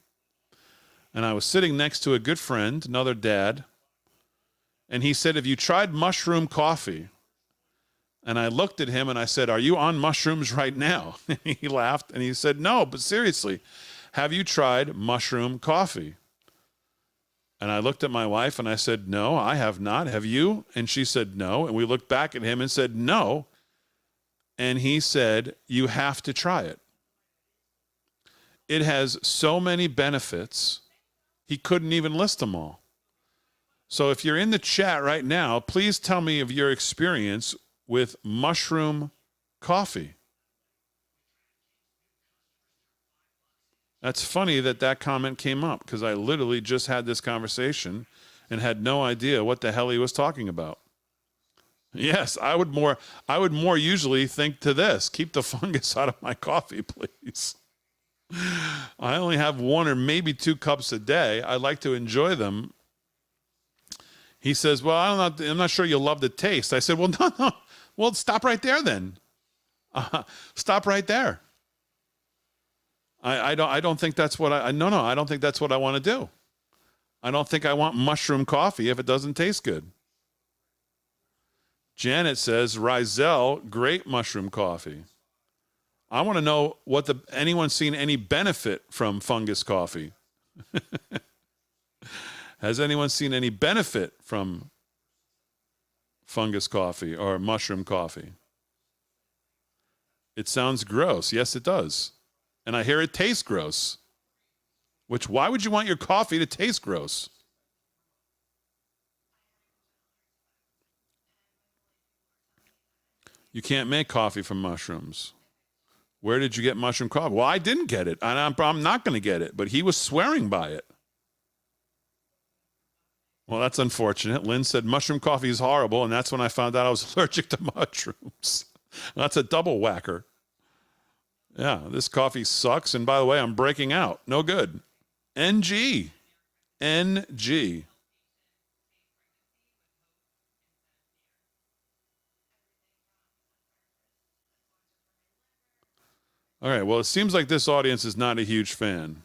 and I was sitting next to a good friend, another dad, and he said, have you tried mushroom coffee? And I looked at him and I said, are you on mushrooms right now? He laughed and he said, no, but seriously, have you tried mushroom coffee? And I looked at my wife and I said, no, I have not. Have you? And she said, no. And we looked back at him and said, no. And he said, you have to try it. It has so many benefits, he couldn't even list them all. So if you're in the chat right now, please tell me of your experience with mushroom coffee. That's funny that comment came up, because I literally just had this conversation and had no idea what the hell he was talking about. Yes, I would more usually think to this: keep the fungus out of my coffee, please. I only have 1 or maybe 2 cups a day. I like to enjoy them. He says, well, I'm not sure you'll love the taste. I said, well, no. Well, stop right there then. Stop right there. I don't think that's what I don't think that's what I want to do. I don't think I want mushroom coffee if it doesn't taste good. Janet says, Rizal, great mushroom coffee. I want to know anyone seen any benefit from fungus coffee? Has anyone seen any benefit from fungus coffee or mushroom coffee? It sounds gross. Yes, it does. And I hear it tastes gross. Why would you want your coffee to taste gross? You can't make coffee from mushrooms. Where did you get mushroom coffee? Well, I didn't get it, and I'm not going to get it, but he was swearing by it. Well, that's unfortunate. Lynn said mushroom coffee is horrible, and that's when I found out I was allergic to mushrooms. That's a double whacker. Yeah, this coffee sucks, and by the way, I'm breaking out. No good. NG. NG. All right, well, it seems like this audience is not a huge fan.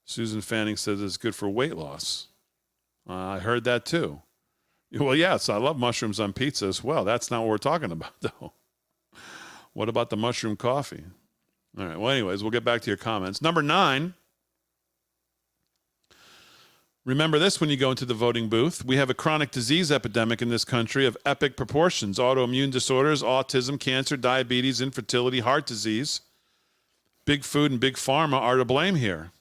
Susan Fanning says it's good for weight loss. I heard that too. Well, yes, I love mushrooms on pizza as well. That's not what we're talking about, though. What about the mushroom coffee? All right, well, anyways, we'll get back to your comments. Number 9. Remember this when you go into the voting booth. We have a chronic disease epidemic in this country of epic proportions: autoimmune disorders, autism, cancer, diabetes, infertility, heart disease. Big food and big pharma are to blame here.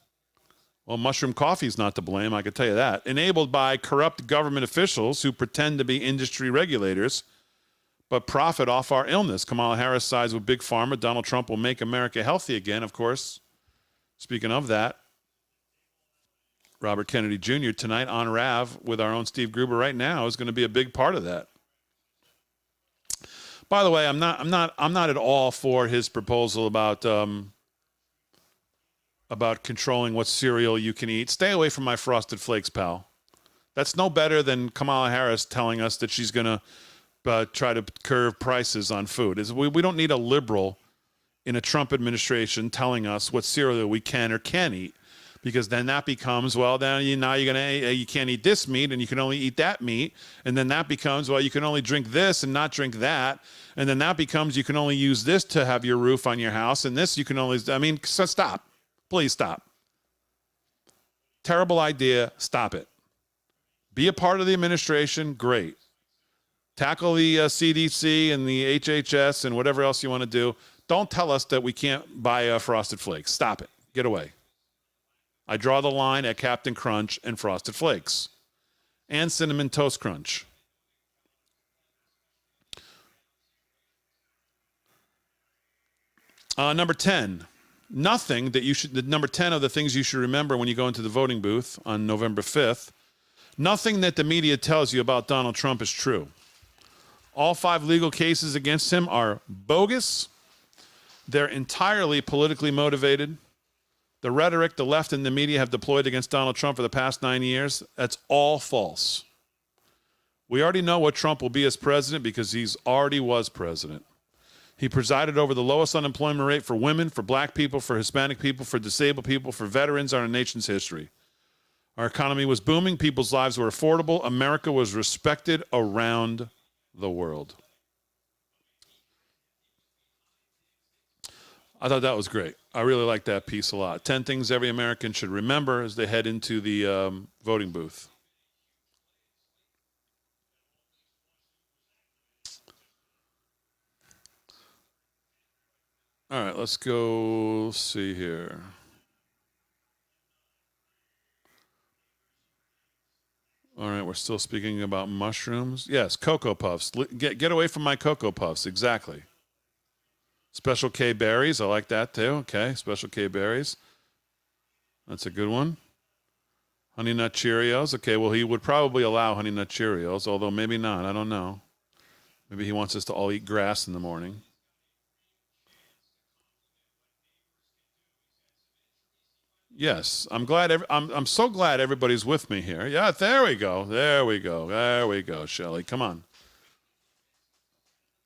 Well, mushroom coffee is not to blame, I can tell you that. Enabled by corrupt government officials who pretend to be industry regulators but profit off our illness. Kamala Harris sides with big pharma. Donald Trump will make America healthy again, of course. Speaking of that, Robert Kennedy Jr. tonight on Rav with our own Steve Gruber right now is going to be a big part of that. By the way, I'm not at all for his proposal about controlling what cereal you can eat. Stay away from my Frosted Flakes, pal. That's no better than Kamala Harris telling us that she's going to try to curb prices on food. We don't need a liberal in a Trump administration telling us what cereal we can or can't eat. because then that becomes, well, then now you're going to, you can't eat this meat and you can only eat that meat. And then that becomes, well, you can only drink this and not drink that. And then that becomes, you can only use this to have your roof on your house. And this you can only, I mean, so stop. Please stop. Terrible idea. Stop it. Be a part of the administration. Great. Tackle the CDC and the HHS and whatever else you want to do. Don't tell us that we can't buy Frosted Flakes. Stop it. Get away. I draw the line at Captain Crunch and Frosted Flakes and Cinnamon Toast Crunch. Number 10, number 10 of the things you should remember when you go into the voting booth on November 5th, nothing that the media tells you about Donald Trump is true. All 5 legal cases against him are bogus. They're entirely politically motivated. The rhetoric the left and the media have deployed against Donald Trump for the past 9 years, that's all false. We already know what Trump will be as president because he's already was president. He presided over the lowest unemployment rate for women, for black people, for Hispanic people, for disabled people, for veterans in our nation's history. Our economy was booming. People's lives were affordable. America was respected around the world. I thought that was great. I really like that piece a lot. 10 things every American should remember as they head into the voting booth. All right, let's go see here. All right, we're still speaking about mushrooms. Yes, Cocoa Puffs. Get away from my Cocoa Puffs. Exactly. Special K berries. I like that too. Okay, Special K berries. That's a good one. Honey Nut Cheerios. Okay, well, he would probably allow Honey Nut Cheerios, although maybe not. I don't know. Maybe he wants us to all eat grass in the morning. Yes, I'm glad. I'm so glad everybody's with me here. Yeah, there we go. There we go. There we go, Shelley. Come on.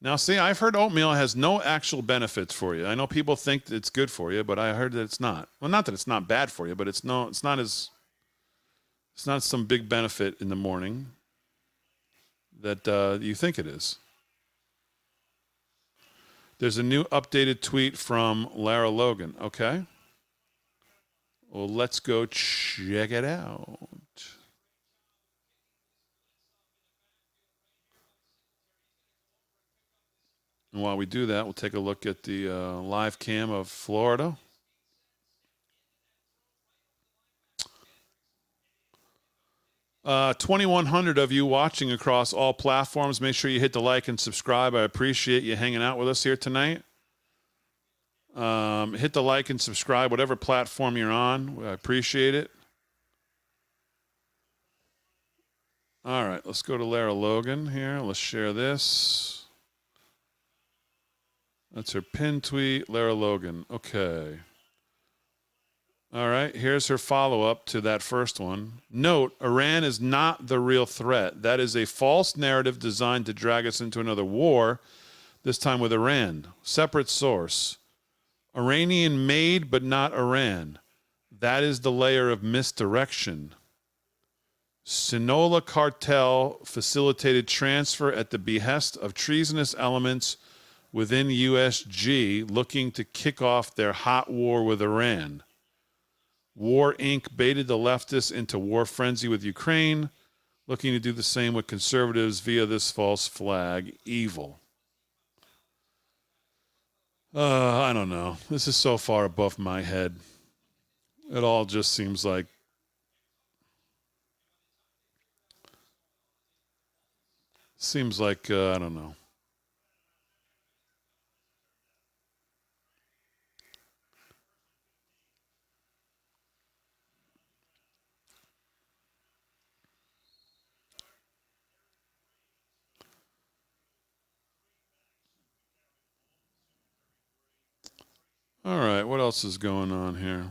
Now, see, I've heard oatmeal has no actual benefits for you. I know people think that it's good for you, but I heard that it's not. Well, not that it's not bad for you, but it's not some big benefit in the morning that you think it is. There's a new updated tweet from Lara Logan. Okay. Well, let's go check it out. And while we do that, we'll take a look at the live cam of Florida. Uh, 2,100 of you watching across all platforms. Make sure you hit the like and subscribe. I appreciate you hanging out with us here tonight. Hit the like and subscribe, whatever platform you're on. I appreciate it. All right, let's go to Lara Logan here. Let's share this. That's her pin tweet, Lara Logan. Okay. All right, here's her follow-up to that first one. Note, Iran is not the real threat. That is a false narrative designed to drag us into another war, this time with Iran. Separate source. Iranian made, but not Iran. That is the layer of misdirection. Sinaloa cartel facilitated transfer at the behest of treasonous elements within USG looking to kick off their hot war with Iran. War Inc. baited the leftists into war frenzy with Ukraine, looking to do the same with conservatives via this false flag. Evil. I don't know. This is so far above my head. It all just seems like I don't know. All right, what else is going on here?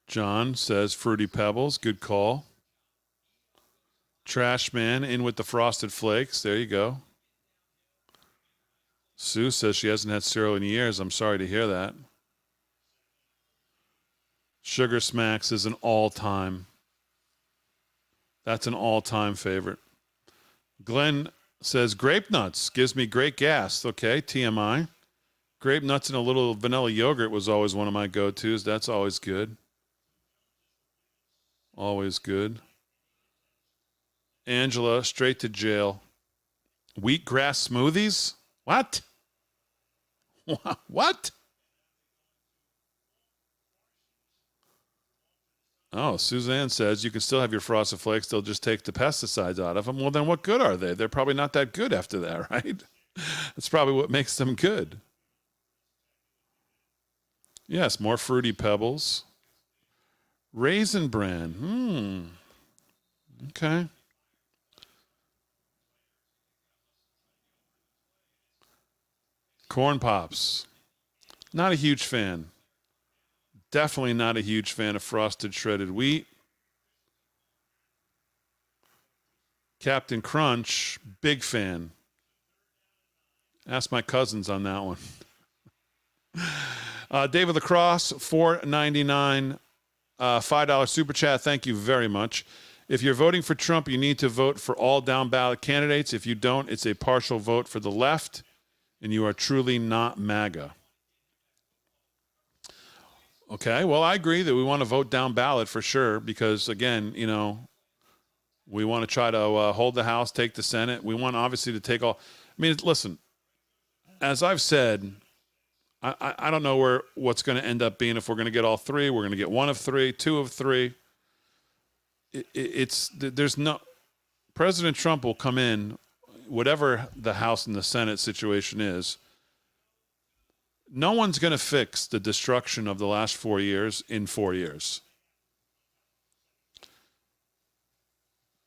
John says Fruity Pebbles, good call. Trash man in with the Frosted Flakes. There you go. Sue says she hasn't had cereal in years. I'm sorry to hear that. Sugar Smacks is an all-time. That's an all-time favorite. Glenn says grape nuts gives me great gas. Okay, TMI. Grape nuts and a little vanilla yogurt was always one of my go-tos. That's always good. Always good. Angela, straight to jail. Wheatgrass smoothies? What? What? Oh, Suzanne says you can still have your Frosted Flakes. They'll just take the pesticides out of them. Well, then what good are they? They're probably not that good after that, right? That's probably what makes them good. Yes, more Fruity Pebbles. Raisin Bran. Okay. Corn Pops. Not a huge fan. Definitely not a huge fan of frosted shredded wheat. Captain Crunch, big fan. Ask my cousins on that one. David Lacrosse, $4.99, $5 super chat. Thank you very much. If you're voting for Trump, you need to vote for all down ballot candidates. If you don't, it's a partial vote for the left, and you are truly not MAGA. Okay, well, I agree that we want to vote down ballot for sure because, again, you know, we want to try to hold the House, take the Senate. We want, obviously, to take all. I mean, listen, as I've said, I don't know what's going to end up being if we're going to get all three. We're going to get one of three, two of three. There's no. President Trump will come in, whatever the House and the Senate situation is. No one's going to fix the destruction of the last 4 years in 4 years.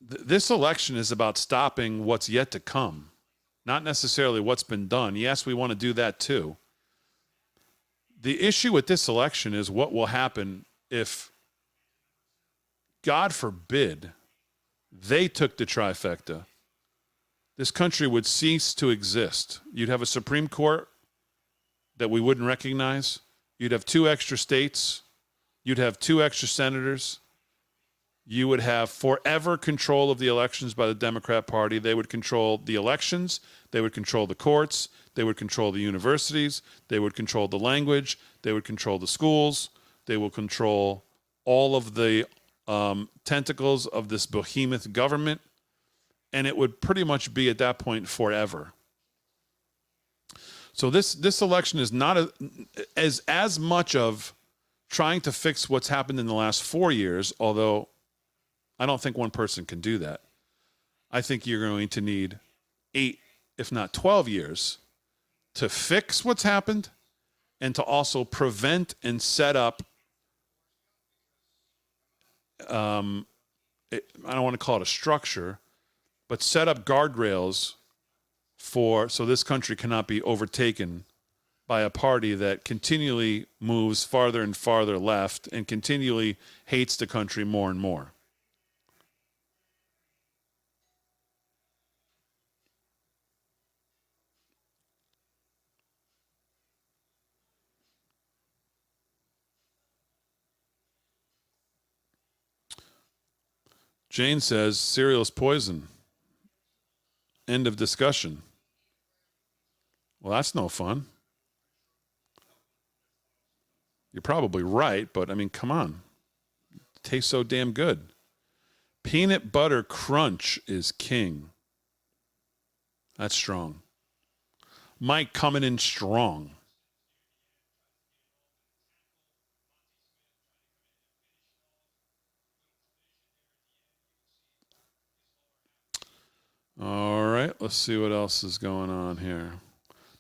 This election is about stopping what's yet to come, not necessarily what's been done. Yes, we want to do that too. The issue with this election is what will happen if, God forbid, they took the trifecta. This country would cease to exist. You'd have a Supreme Court that we wouldn't recognize. You'd have 2 extra states. You'd have 2 extra senators. You would have forever control of the elections by the Democrat Party. They would control the elections. They would control the courts. They would control the universities. They would control the language. They would control the schools. They will control all of the tentacles of this behemoth government. And it would pretty much be at that point forever. So this election is not as much of trying to fix what's happened in the last 4 years, although I don't think one person can do that. I think you're going to need 8, if not 12 years to fix what's happened and to also prevent and set up, I don't want to call it a structure, but set up guardrails so this country cannot be overtaken by a party that continually moves farther and farther left and continually hates the country more and more. Jane says cereal is poison. End of discussion. Well, that's no fun. You're probably right, but I mean, come on. It tastes so damn good. Peanut butter crunch is king. That's strong. Mike coming in strong. All right, let's see what else is going on here.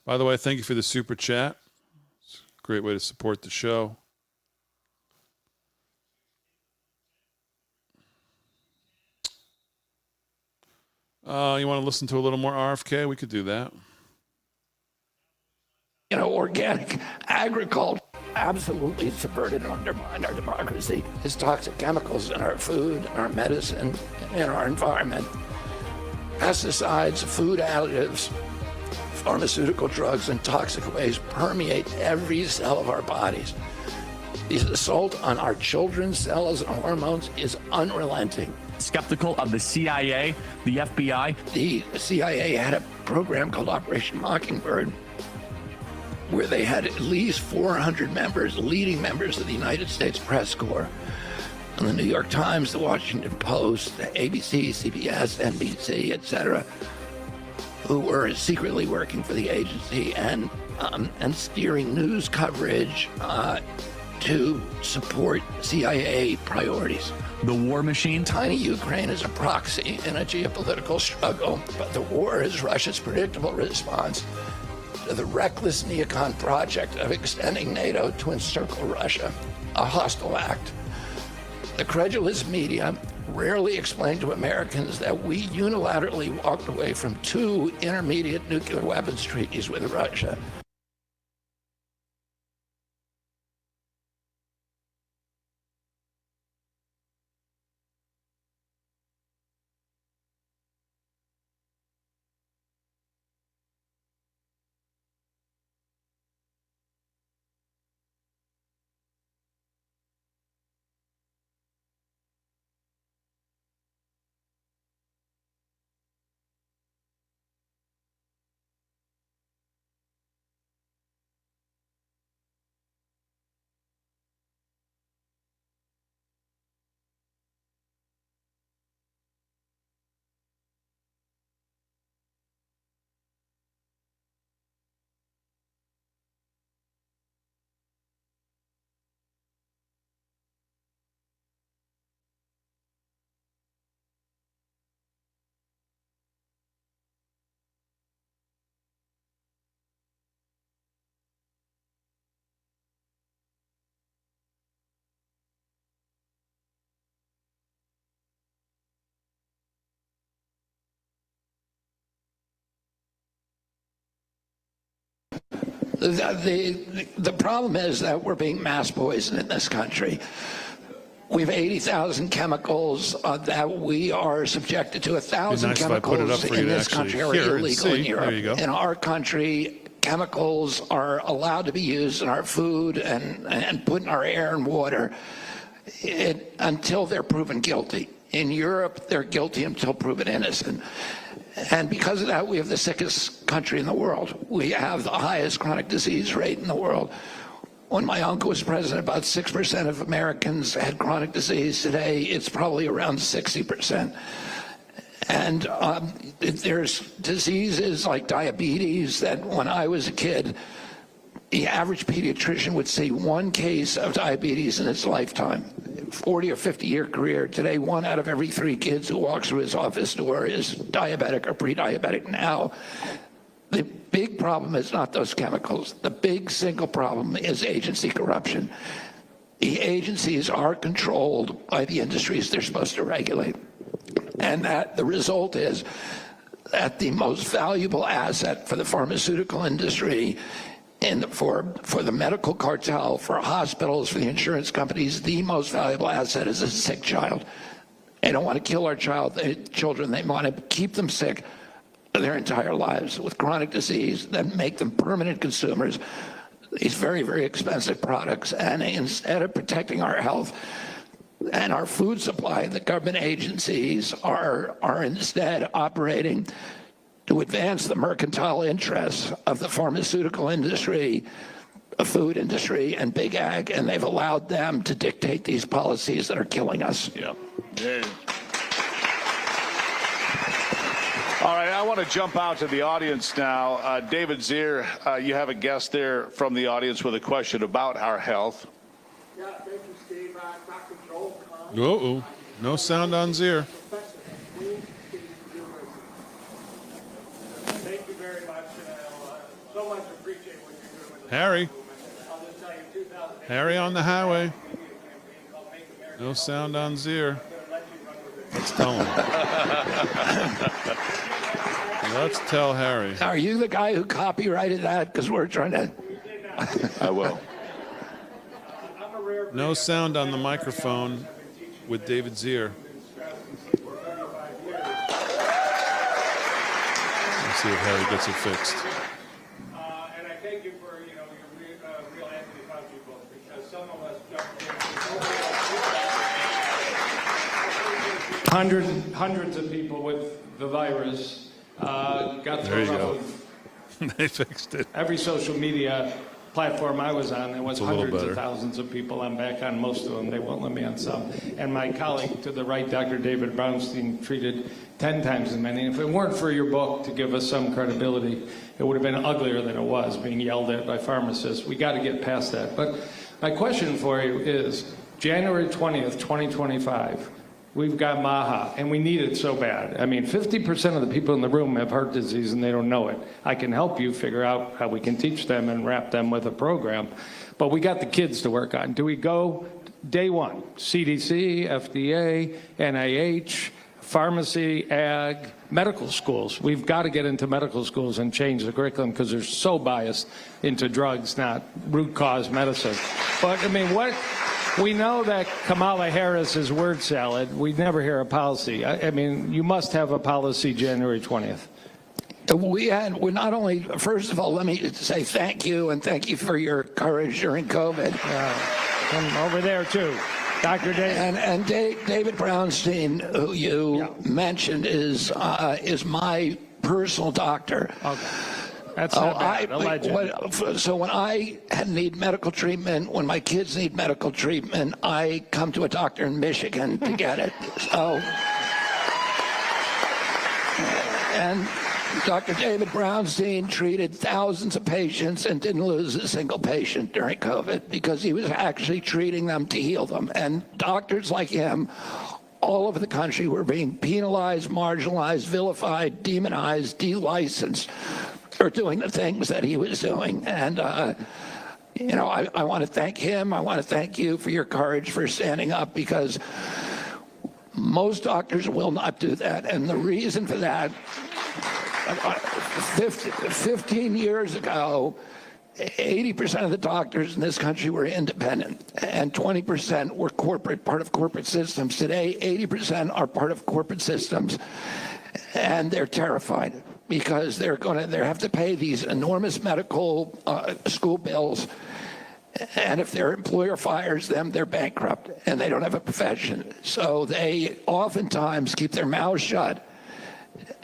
By the way, thank you for the super chat. It's a great way to support the show. You want to listen to a little more RFK? We could do that. You know, organic agriculture. absolutely subverted and undermined our democracy. It's toxic chemicals in our food, in our medicine, in our environment. Pesticides, food additives, pharmaceutical drugs, and toxic waste permeate every cell of our bodies. The assault on our children's cells and hormones is unrelenting. Skeptical of the CIA, the FBI. The CIA had a program called Operation Mockingbird, where they had at least 400 members, leading members of the United States Press Corps, and the New York Times, the Washington Post, the ABC, CBS, NBC, etc., who were secretly working for the agency and steering news coverage to support CIA priorities. The war machine. Tiny Ukraine is a proxy in a geopolitical struggle, but the war is Russia's predictable response to the reckless neocon project of extending NATO to encircle Russia, a hostile act. The credulous media rarely explain to Americans that we unilaterally walked away from 2 intermediate nuclear weapons treaties with Russia. The problem is that we're being mass poisoned in this country. We have 80,000 chemicals that we are subjected to. 1,000 nice if I put it up chemicals for you in to this actually country are hear and illegal see. in Europe. There you go. In our country, chemicals are allowed to be used in our food and put in our air and water until they're proven guilty. In Europe, they're guilty until proven innocent. And because of that, we have the sickest country in the world. We have the highest chronic disease rate in the world. When my uncle was president, about 6% of Americans had chronic disease. Today, it's probably around 60%. And there's diseases like diabetes that when I was a kid, the average pediatrician would see 1 case of diabetes in his lifetime. 40 or 50-year career. Today, 1 out of every 3 kids who walks through his office door is diabetic or pre-diabetic now. The big problem is not those chemicals. The big single problem is agency corruption. The agencies are controlled by the industries they're supposed to regulate. And that the result is that the most valuable asset for the pharmaceutical industry and for the medical cartel, for hospitals, for the insurance companies, the most valuable asset is a sick child. They don't want to kill our children. They want to keep them sick their entire lives with chronic disease that make them permanent consumers, these very, very expensive products. And instead of protecting our health and our food supply, the government agencies are instead operating to advance the mercantile interests of the pharmaceutical industry, the food industry, and big ag, and they've allowed them to dictate these policies that are killing us. Yeah. All right, I want to jump out to the audience now. David Zier, you have a guest there from the audience with a question about our health. Yeah, thank you, Steve. Dr. Joel Kahn. Uh-oh. No sound on Zier. Thank you very much. So much appreciate what you're doing with the Harry. I'll just tell you, 2008 Harry on the highway. campaign called Make America No sound on Zier. I'm going to let you run with it. Let's tell him. Let's tell Harry. Are you the guy who copyrighted that? Because we're trying to. I will. No sound on the microphone with David Zier. Let's see if Harry gets it fixed. And I thank you for, your real Anthony Fauci book, because some of us jumped in. Hundreds of people with the virus got There you thrown go. off They fixed it. every social media platform I was on. There was a little hundreds better. of thousands of people. I'm back on most of them. They won't let me on some. And my colleague to the right, Dr. David Brownstein, treated 10 times as many. If it weren't for your book to give us some credibility, it would have been uglier than it was, being yelled at by pharmacists. We got to get past that. But my question for you is, January 20th, 2025, we've got MAHA, and we need it so bad. I mean, 50% of the people in the room have heart disease and they don't know it. I can help you figure out how we can teach them and wrap them with a program. But we got the kids to work on. Do we go day one? CDC, FDA, NIH, pharmacy, ag, medical schools. We've got to get into medical schools and change the curriculum because they're so biased into drugs, not root cause medicine. But, I mean, we know that Kamala Harris is word salad. We never hear a policy. I mean, you must have a policy January 20th. We're not only, first of all, let me say thank you, and thank you for your courage during COVID. Come over there, too. Dr. David. And David Brownstein, who you mentioned, is my personal doctor. Okay. That's not bad. A legend. So when I need medical treatment, when my kids need medical treatment, I come to a doctor in Michigan to get it. So, and Dr. David Brownstein treated thousands of patients and didn't lose a single patient during COVID because he was actually treating them to heal them. And doctors like him all over the country were being penalized, marginalized, vilified, demonized, delicensed for doing the things that he was doing. And, I want to thank him. I want to thank you for your courage for standing up, because most doctors will not do that. And the reason for that, 15 years ago, 80% of the doctors in this country were independent, and 20% were part of corporate systems. Today, 80% are part of corporate systems, and they're terrified because they have to pay these enormous medical school bills, and if their employer fires them, they're bankrupt, and they don't have a profession. So they oftentimes keep their mouths shut,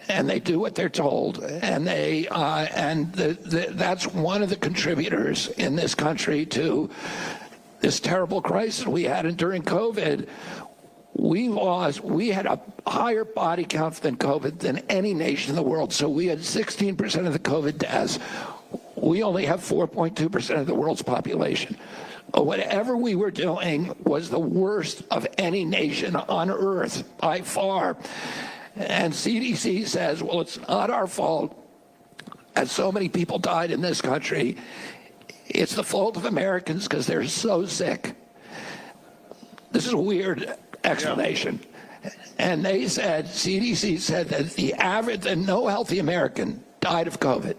and they do what they're told, and that's one of the contributors in this country to this terrible crisis we had. And during COVID, we had a higher body count than COVID than any nation in the world. So we had 16% of the COVID deaths. We only have 4.2% of the world's population. Whatever we were doing was the worst of any nation on earth by far. And CDC says, well, it's not our fault that so many people died in this country. It's the fault of Americans because they're so sick. This is a weird explanation. Yeah. And they said, CDC said that no healthy American died of COVID.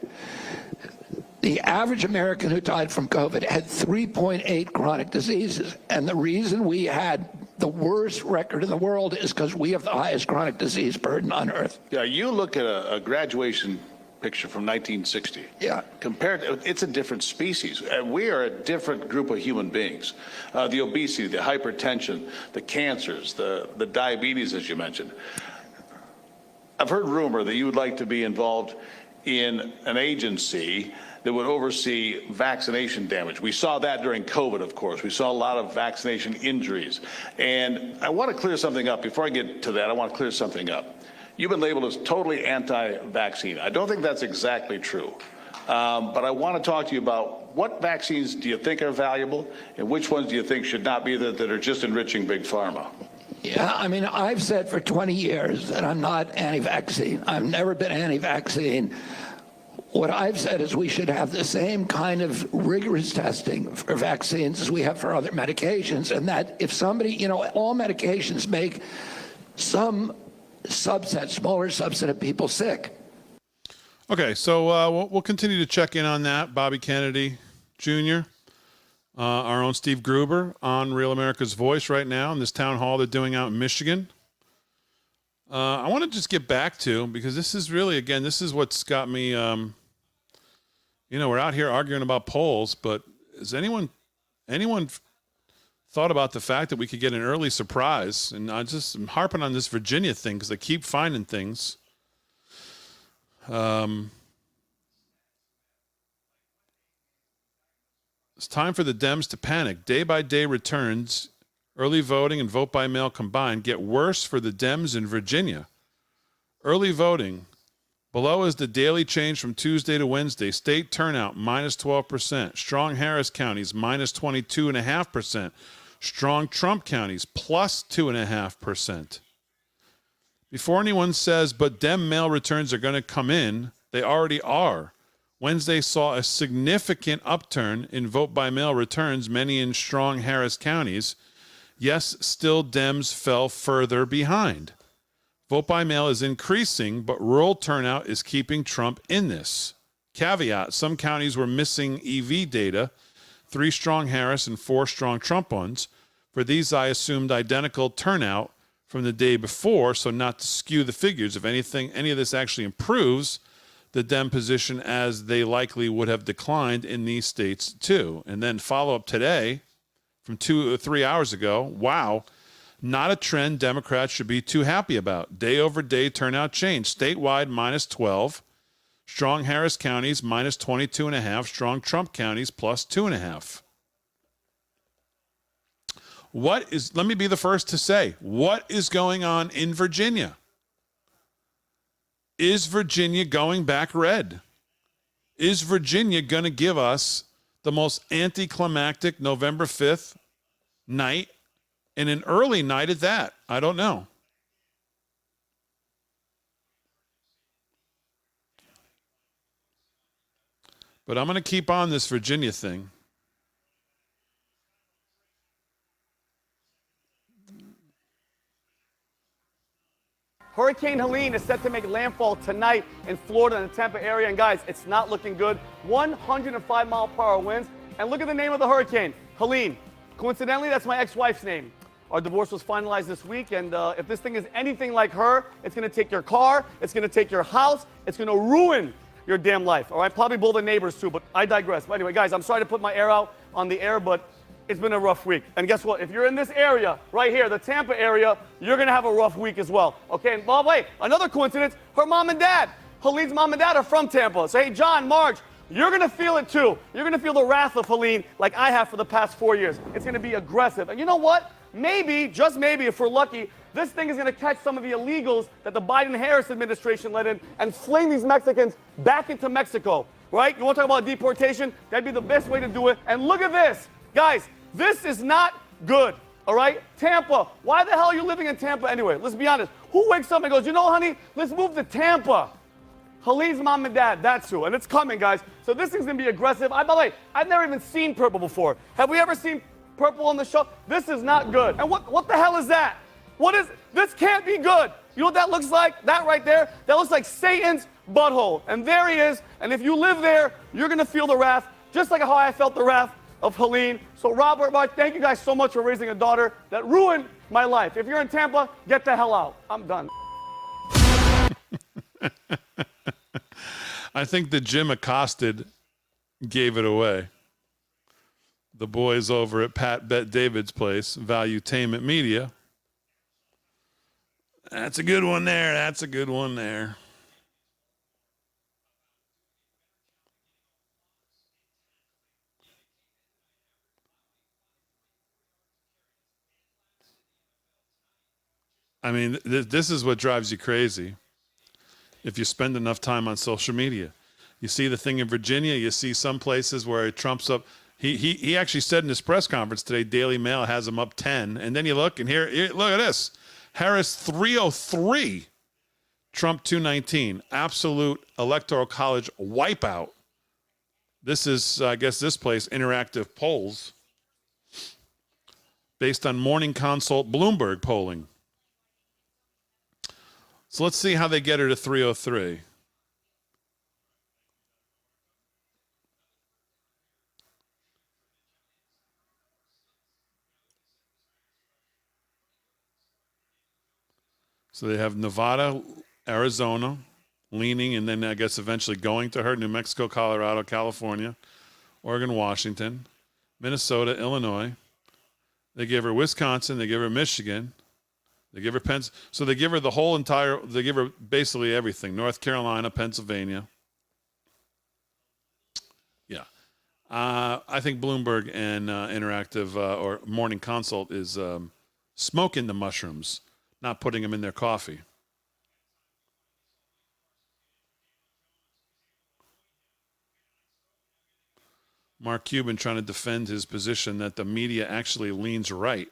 The average American who died from COVID had 3.8 chronic diseases. And the reason we had the worst record in the world is because we have the highest chronic disease burden on earth. Yeah, you look at a graduation picture from 1960. Yeah. It's a different species. We are a different group of human beings. The obesity, the hypertension, the cancers, the diabetes, as you mentioned. I've heard rumor that you would like to be involved in an agency that would oversee vaccination damage. We saw that during COVID, of course. We saw a lot of vaccination injuries. And I want to clear something up. Before I get to that, I want to clear something up. You've been labeled as totally anti-vaccine. I don't think that's exactly true. But I want to talk to you about what vaccines do you think are valuable and which ones do you think should not be that are just enriching big pharma? Yeah, I mean, I've said for 20 years that I'm not anti-vaccine. I've never been anti-vaccine. What I've said is we should have the same kind of rigorous testing for vaccines as we have for other medications, and that if somebody, all medications make some smaller subset of people sick. Okay, so we'll continue to check in on that. Bobby Kennedy Jr., our own Steve Gruber on Real America's Voice right now in this town hall they're doing out in Michigan. I want to just get back to, because this is really, again, this is what's got me, we're out here arguing about polls, but has anyone thought about the fact that we could get an early surprise? And I'm harping on this Virginia thing because I keep finding things. It's time for the Dems to panic. Day-by-day returns, early voting and vote by mail combined, get worse for the Dems in Virginia. Early voting. Below is the daily change from Tuesday to Wednesday. State turnout, minus 12%. Strong Harris counties, minus 22.5%. Strong Trump counties, plus 2.5%. Before anyone says, but Dem mail returns are going to come in, they already are. Wednesday saw a significant upturn in vote-by-mail returns, many in strong Harris counties. Yes, still Dems fell further behind. Vote-by-mail is increasing, but rural turnout is keeping Trump in this. Caveat, some counties were missing EV data, 3 strong Harris and 4 strong Trump ones. For these, I assumed identical turnout from the day before, so not to skew the figures. If anything, any of this actually improves the Dem position, as they likely would have declined in these states too. And then follow up today from 2 or 3 hours ago. Wow, not a trend Democrats should be too happy about. Day over day turnout change. Statewide, minus 12. Strong Harris counties, minus 22.5. Strong Trump counties, plus 2.5. Let me be the first to say, what is going on in Virginia? Is Virginia going back red? Is Virginia going to give us the most anticlimactic November 5th night, and an early night at that? I don't know. But I'm going to keep on this Virginia thing. Hurricane Helene is set to make landfall tonight in Florida and the Tampa area. And guys, it's not looking good. 105-mile-per-hour winds. And look at the name of the hurricane, Helene. Coincidentally, that's my ex-wife's name. Our divorce was finalized this week, and if this thing is anything like her, it's going to take your car, it's going to take your house, it's going to ruin your damn life. All right, probably blow the neighbors too, but I digress. But anyway, guys, I'm sorry to put my air out on the air, but it's been a rough week. And guess what? If you're in this area, right here, the Tampa area, you're going to have a rough week as well. Okay, and by the way, another coincidence, her mom and dad, Helene's mom and dad are from Tampa. So, hey, John, Marge, you're going to feel it too. You're going to feel the wrath of Helene like I have for the past 4 years. It's going to be aggressive. And you know what? Maybe, just maybe, if we're lucky, this thing is going to catch some of the illegals that the Biden-Harris administration let in and fling these Mexicans back into Mexico, right? You want to talk about deportation? That'd be the best way to do it. And look at this. Guys, this is not good, all right? Tampa, why the hell are you living in Tampa anyway? Let's be honest. Who wakes up and goes, you know, honey, let's move to Tampa? Helene's mom and dad, that's who. And it's coming, guys. So this thing's going to be aggressive. By the way, I've never even seen purple before. Have we ever seen purple on the show? This is not good. And what the hell is that? This can't be good. You know what that looks like? That right there? That looks like Satan's butthole. And there he is. And if you live there, you're going to feel the wrath, just like how I felt the wrath of Helene. So Robert, Mark, thank you guys so much for raising a daughter that ruined my life. If you're in Tampa, get the hell out. I'm done. I think the Jim accosted gave it away. The boys over at Pat Bet David's place, Valuetainment Media. That's a good one there. That's a good one there. I mean, this is what drives you crazy if you spend enough time on social media. You see the thing in Virginia, you see some places where Trump's up. He actually said in his press conference today, Daily Mail has him up 10. And then you look, and here look at this. Harris 303, Trump 219. Absolute Electoral College wipeout. This is, I guess, this place, Interactive Polls, based on Morning Consult Bloomberg polling. So let's see how they get her to 303. So they have Nevada, Arizona, leaning, and then I guess eventually going to her, New Mexico, Colorado, California, Oregon, Washington, Minnesota, Illinois. They give her Wisconsin. They give her Michigan. They give her so they give her the whole entire, they give her basically everything. North Carolina, Pennsylvania. Yeah. I think Bloomberg and Interactive or Morning Consult is smoking the mushrooms, not putting them in their coffee. Mark Cuban trying to defend his position that the media actually leans right.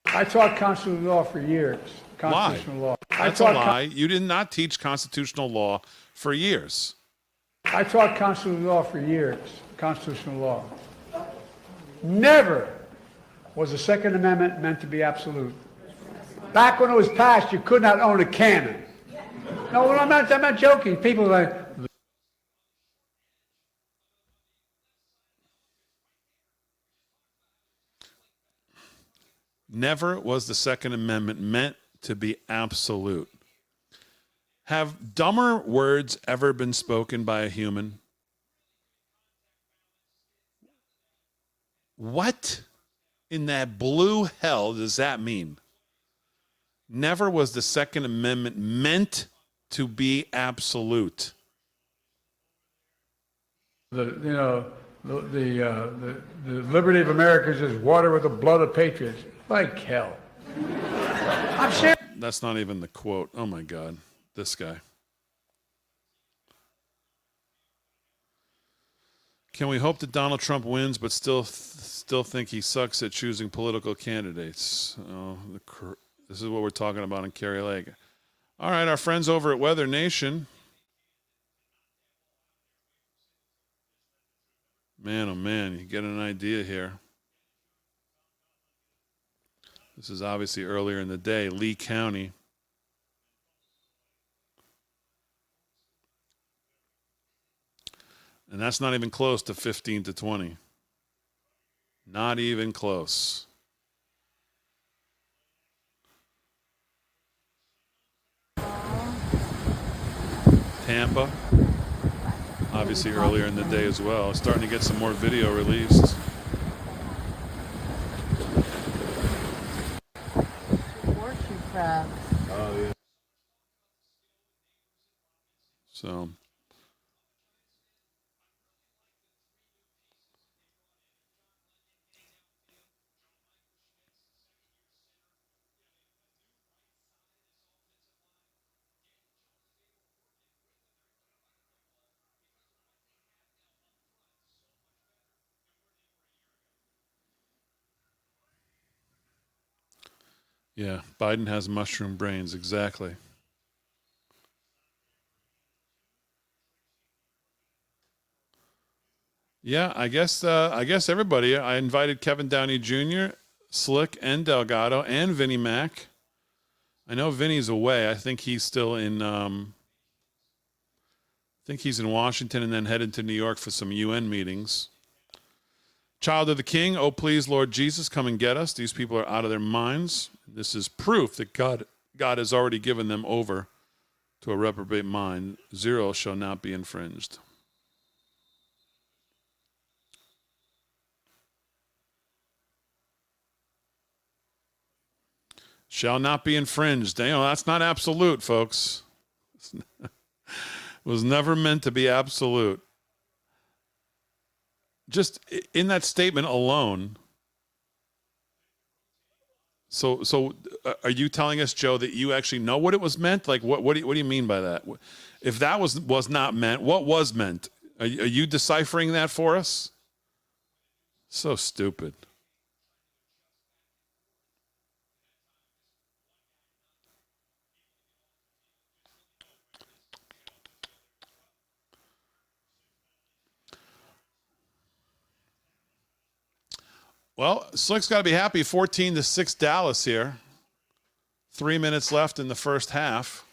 I taught constitutional law for years. Constitutional law. That's a lie. You did not teach constitutional law for years. I taught constitutional law for years. Constitutional law. Never was the Second Amendment meant to be absolute. Back when it was passed, you could not own a cannon. No, I'm not joking. People are like, Never was the Second Amendment meant to be absolute. Have dumber words ever been spoken by a human? What in that blue hell does that mean? Never was the Second Amendment meant to be absolute. the liberty of Americans is water with the blood of patriots. Like hell. I'm serious. That's not even the quote. Oh my God, this guy. Can we hope that Donald Trump wins, but still think he sucks at choosing political candidates? Oh, this is what we're talking about in Kerry Lake. All right, our friends over at Weather Nation. Man, oh man, you get an idea here. This is obviously earlier in the day, Lee County. And that's not even close to 15 to 20. Not even close. Tampa, obviously earlier in the day as well. Starting to get some more video released. Horseshoe crabs. So, yeah, Biden has mushroom brains, exactly. Yeah, I guess everybody. I invited Kevin Downey Jr., Slick, and Delgado, and Vinnie Mac. I know Vinny's away. I think he's still in. I think he's in Washington and then headed to New York for some UN meetings. Child of the King, oh please, Lord Jesus, come and get us. These people are out of their minds. This is proof that God has already given them over to a reprobate mind. 0 shall not be infringed. Shall not be infringed. You know, that's not absolute, folks. It was never meant to be absolute. Just in that statement alone. So are you telling us, Joe, that you actually know what it was meant? Like, what do you mean by that? If that was not meant, what was meant? Are you deciphering that for us? So stupid. Well, Slick's got to be happy. 14-6 Dallas here. 3 minutes left in the first half.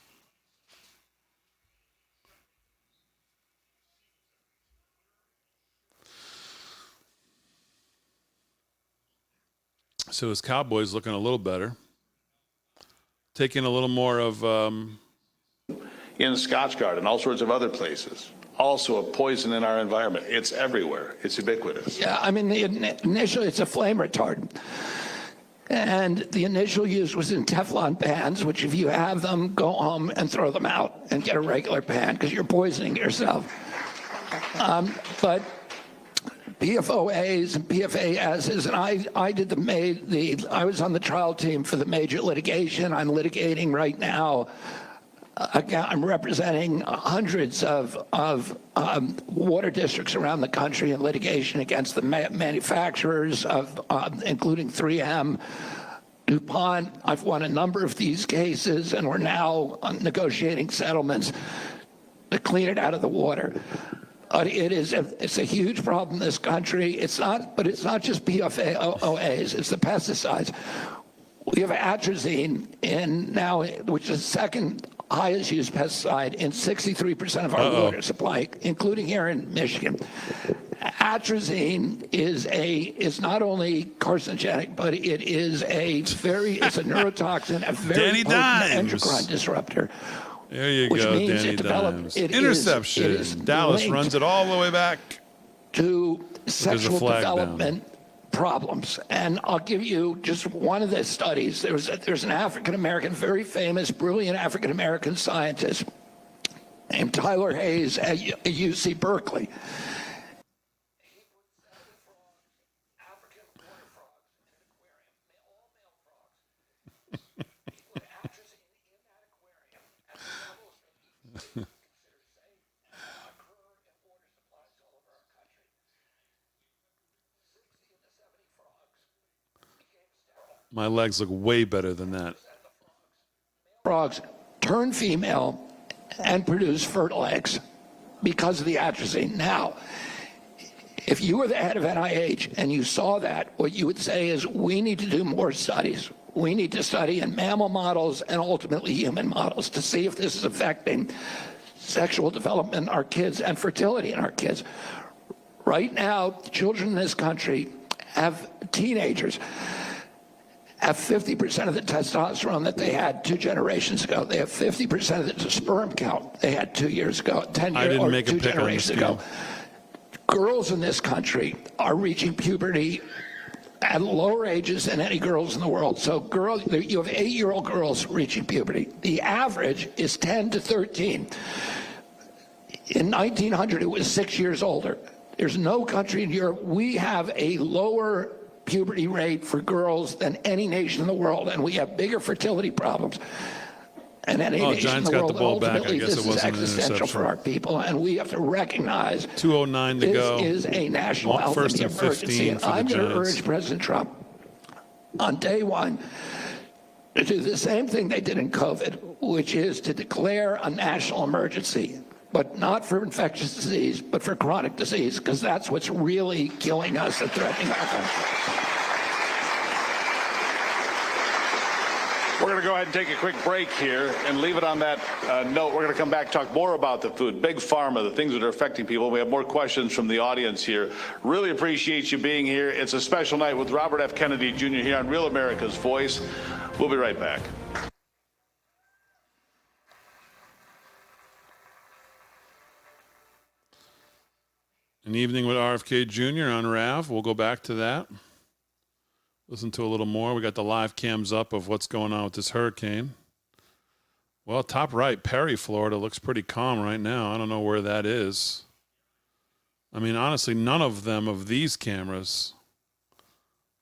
So his Cowboys looking a little better. Taking a little more of... in Scotchgard and all sorts of other places. Also a poison in our environment. It's everywhere. It's ubiquitous. Yeah, I mean, initially it's a flame retardant. And the initial use was in Teflon pans, which if you have them, go home and throw them out and get a regular pan because you're poisoning yourself. But PFOAs and PFASs, and I was on the trial team for the major litigation. I'm litigating right now. I'm representing hundreds of water districts around the country in litigation against the manufacturers, including 3M, DuPont. I've won a number of these cases, and we're now negotiating settlements to clean it out of the water. It's a huge problem in this country. But it's not just PFOAs, it's the pesticides. We have atrazine which is the second highest used pesticide in 63% of our water supply, including here in Michigan. Atrazine is not only carcinogenic, but it's a neurotoxin, a very potent endocrine disruptor. There you which go, means Danny it developed, Dimes. it Interception. is Dallas runs it all the way back to sexual flag development problems. And I'll give you just one of the studies. There's an African-American, very famous, brilliant African-American scientist named Tyler Hayes at UC Berkeley. My legs look way better than that. Frogs turn female and produce fertile eggs because of the atrazine. Now, if you were the head of NIH and you saw that, what you would say is we need to do more studies. We need to study in mammal models and ultimately human models to see if this is affecting sexual development in our kids and fertility in our kids. Right now, children in this country teenagers have 50% of the testosterone that they had 2 generations ago. They have 50% of the sperm count they had 2 years ago, 10 years or 2 generations ago. Girls in this country are reaching puberty at lower ages than any girls in the world. So you have 8-year-old girls reaching puberty. The average is 10 to 13. In 1900, it was 6 years older. There's no country in Europe. We have a lower puberty rate for girls than any nation in the world, and we have bigger fertility problems than any nation in the world. The ball back. I Ultimately, guess this it is wasn't an existential interception. for our people, and we have to recognize 2:09 to go. this is a national health First and emergency. 15 And for the I'm going to Giants. urge President Trump on day one to do the same thing they did in COVID, which is to declare a national emergency, but not for infectious disease, but for chronic disease, because that's what's really killing us and threatening our country. We're going to go ahead and take a quick break here and leave it on that note. We're going to come back, talk more about the food, big pharma, the things that are affecting people. We have more questions from the audience here. Really appreciate you being here. It's a special night with Robert F. Kennedy Jr. here on Real America's Voice. We'll be right back. An evening with RFK Jr. on RAV. We'll go back to that. Listen to a little more. We got the live cams up of what's going on with this hurricane. Well, top right, Perry, Florida looks pretty calm right now. I don't know where that is. I mean, honestly, none of them of these cameras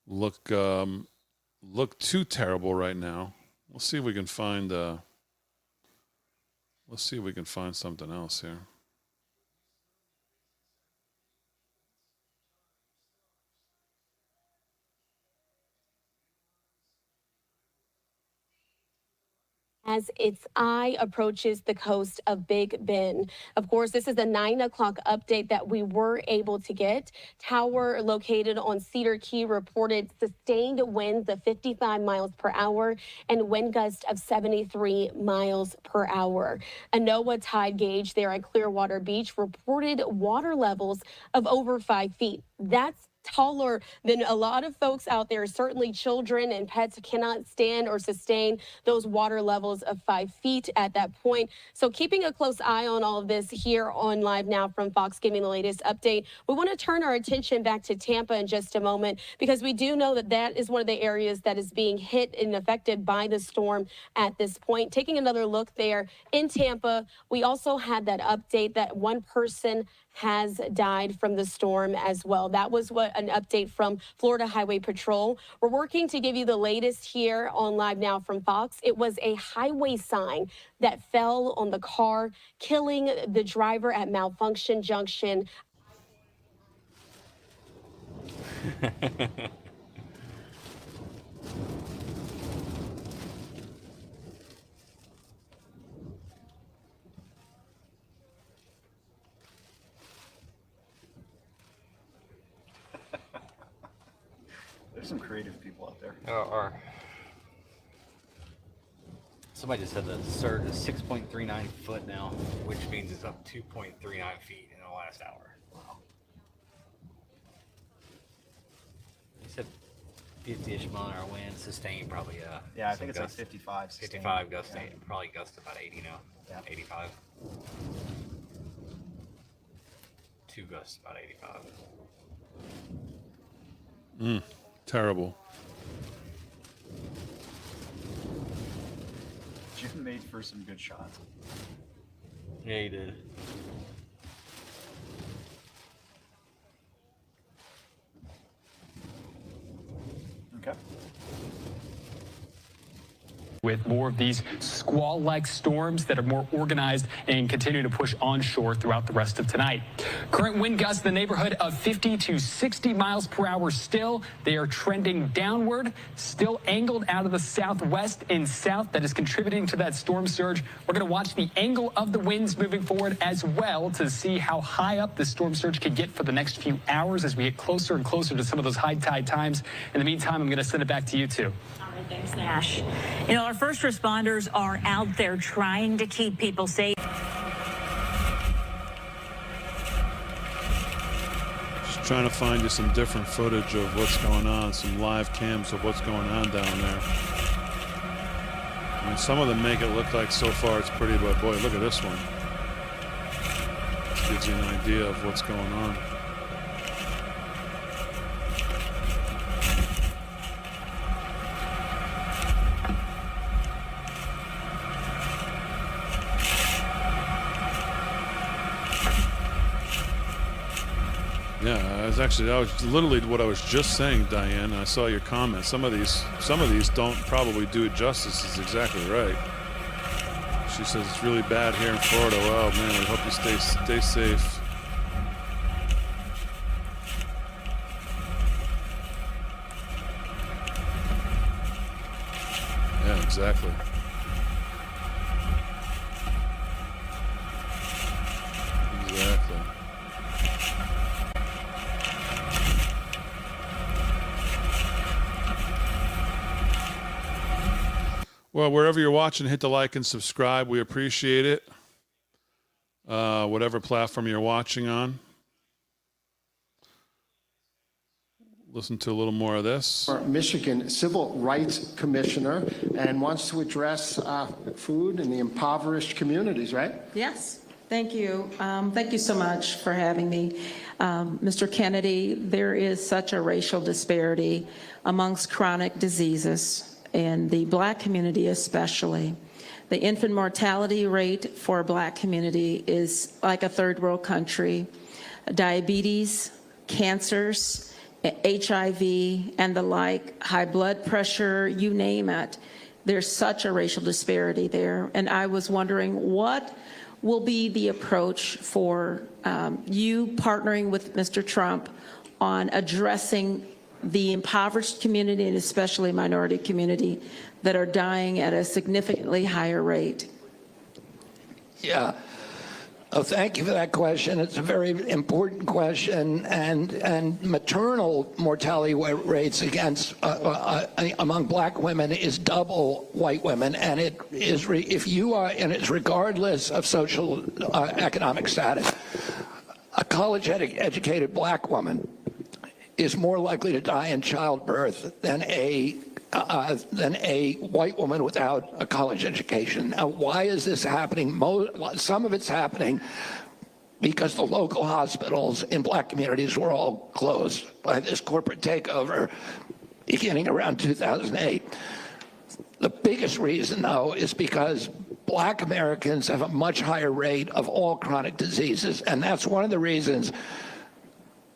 look too terrible right now. We'll see if we can find something else here. As its eye approaches the coast of Big Bend. Of course, this is a 9 o'clock update that we were able to get. Tower located on Cedar Key reported sustained winds of 55 miles per hour and wind gusts of 73 miles per hour. A NOAA tide gauge there at Clearwater Beach reported water levels of over 5 feet. That's taller than a lot of folks out there. Certainly children and pets cannot stand or sustain those water levels of 5 feet at that point. So keeping a close eye on all of this here on Live Now from Fox, giving the latest update. We want to turn our attention back to Tampa in just a moment, because we do know that that is one of the areas that is being hit and affected by the storm at this point. Taking another look there in Tampa, we also had that update that one person has died from the storm as well. That was an update from Florida Highway Patrol. We're working to give you the latest here on Live Now from Fox. It was a highway sign that fell on the car, killing the driver at Malfunction Junction. There's some creative people out there. Somebody just said the surge is 6.39 foot now, which means it's up 2.39 feet in the last hour. Wow. He said 50-ish mile-an-hour wind, sustained probably. Yeah, I think it's like 55. 55 gusting, yeah. Probably gusts about 80 now. Yeah. 85. 2 gusts about 85. Terrible. Jim made for some good shots. Yeah, he did. Okay. With more of these squall-like storms that are more organized and continue to push onshore throughout the rest of tonight. Current wind gusts in the neighborhood of 50 to 60 miles per hour still. They are trending downward, still angled out of the southwest and south. That is contributing to that storm surge. We're going to watch the angle of the winds moving forward as well to see how high up the storm surge could get for the next few hours as we get closer and closer to some of those high tide times. In the meantime, I'm going to send it back to you two. Thanks, Nash. You know, our first responders are out there trying to keep people safe. Just trying to find you some different footage of what's going on, some live cams of what's going on down there. I mean, some of them make it look like so far it's pretty, but boy, look at this one. This gives you an idea of what's going on. Yeah, that was literally what I was just saying, Diane. I saw your comment. Some of these don't probably do it justice. Is exactly right. She says it's really bad here in Florida. Well, man, we hope you stay safe. Yeah, exactly. Exactly. Well, wherever you're watching, hit the like and subscribe. We appreciate it. Whatever platform you're watching on. Listen to a little more of this. Michigan Civil Rights Commissioner, and wants to address food in the impoverished communities, right? Yes. Thank you. Thank you so much for having me. Mr. Kennedy, there is such a racial disparity amongst chronic diseases, in the Black community especially. The infant mortality rate for a Black community is like a third world country. Diabetes, cancers, HIV, and the like, high blood pressure, you name it. There's such a racial disparity there. And I was wondering, what will be the approach for you partnering with Mr. Trump on addressing the impoverished community and especially minority community that are dying at a significantly higher rate? Yeah. Oh, thank you for that question. It's a very important question, and maternal mortality rates against among Black women is double white women, and it is it's regardless of social economic status. A college-educated Black woman is more likely to die in childbirth than a white woman without a college education. Now, why is this happening? Some of it's happening because the local hospitals in black communities were all closed by this corporate takeover beginning around 2008. The biggest reason, though, is because black Americans have a much higher rate of all chronic diseases, and that's one of the reasons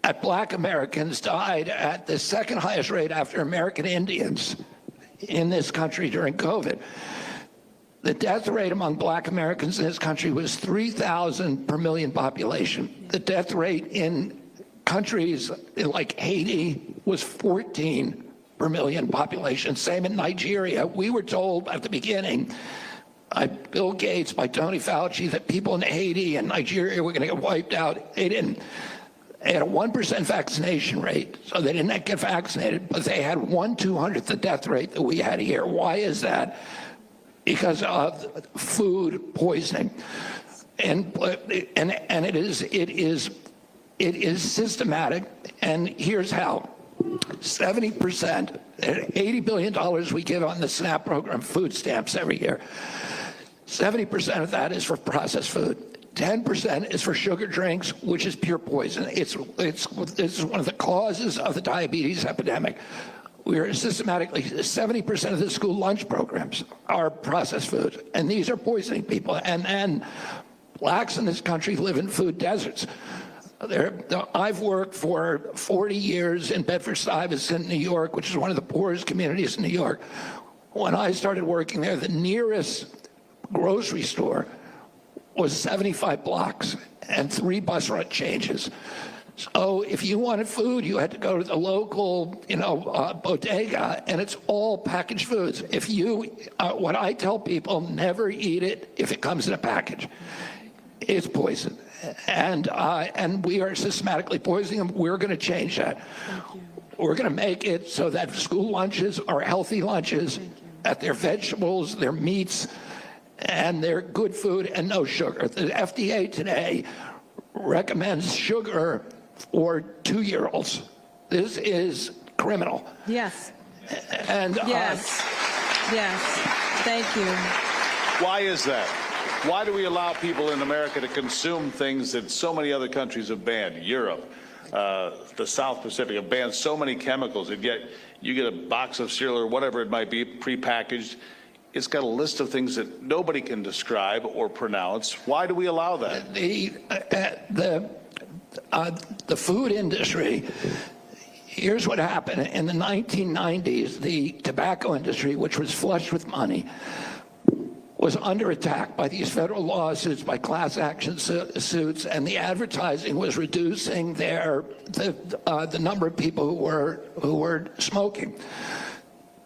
that black Americans died at the second highest rate after American Indians in this country during COVID. The death rate among black Americans in this country was 3,000 per million population. The death rate in countries like Haiti was 14 per million population. Same in Nigeria. We were told at the beginning by Bill Gates, by Tony Fauci, that people in Haiti and Nigeria were going to get wiped out. They didn't. They had a 1% vaccination rate, so they didn't get vaccinated, but they had 1/200th the death rate that we had here. Why is that? Because of food poisoning, and it is systematic. And here's how: 70%, $80 billion we give on the SNAP program, food stamps every year. 70% of that is for processed food. 10% is for sugar drinks, which is pure poison. This is one of the causes of the diabetes epidemic. We are systematically, 70% of the school lunch programs are processed food, and these are poisoning people. And blacks in this country live in food deserts. I've worked for 40 years in Bedford-Stuyvesant, New York, which is one of the poorest communities in New York. When I started working there, the nearest grocery store was 75 blocks and 3 bus route changes. So if you wanted food, you had to go to the local, bodega, and it's all packaged foods. If you, what I tell people, never eat it if it comes in a package. It's poison, and we are systematically poisoning them. We're going to change that. We're going to make it so that school lunches are healthy lunches, that they're vegetables, they're meats, and they're good food and no sugar. The FDA today recommends sugar for 2-year-olds. This is criminal. Yes. And yes. Yes. Thank you. Why is that? Why do we allow people in America to consume things that so many other countries have banned? Europe, the South Pacific have banned so many chemicals, and yet you get a box of cereal or whatever it might be, prepackaged. It's got a list of things that nobody can describe or pronounce. Why do we allow that? The food industry, here's what happened. In the 1990s, the tobacco industry, which was flush with money, was under attack by these federal lawsuits, by class action suits, and the advertising was reducing the number of people who were smoking.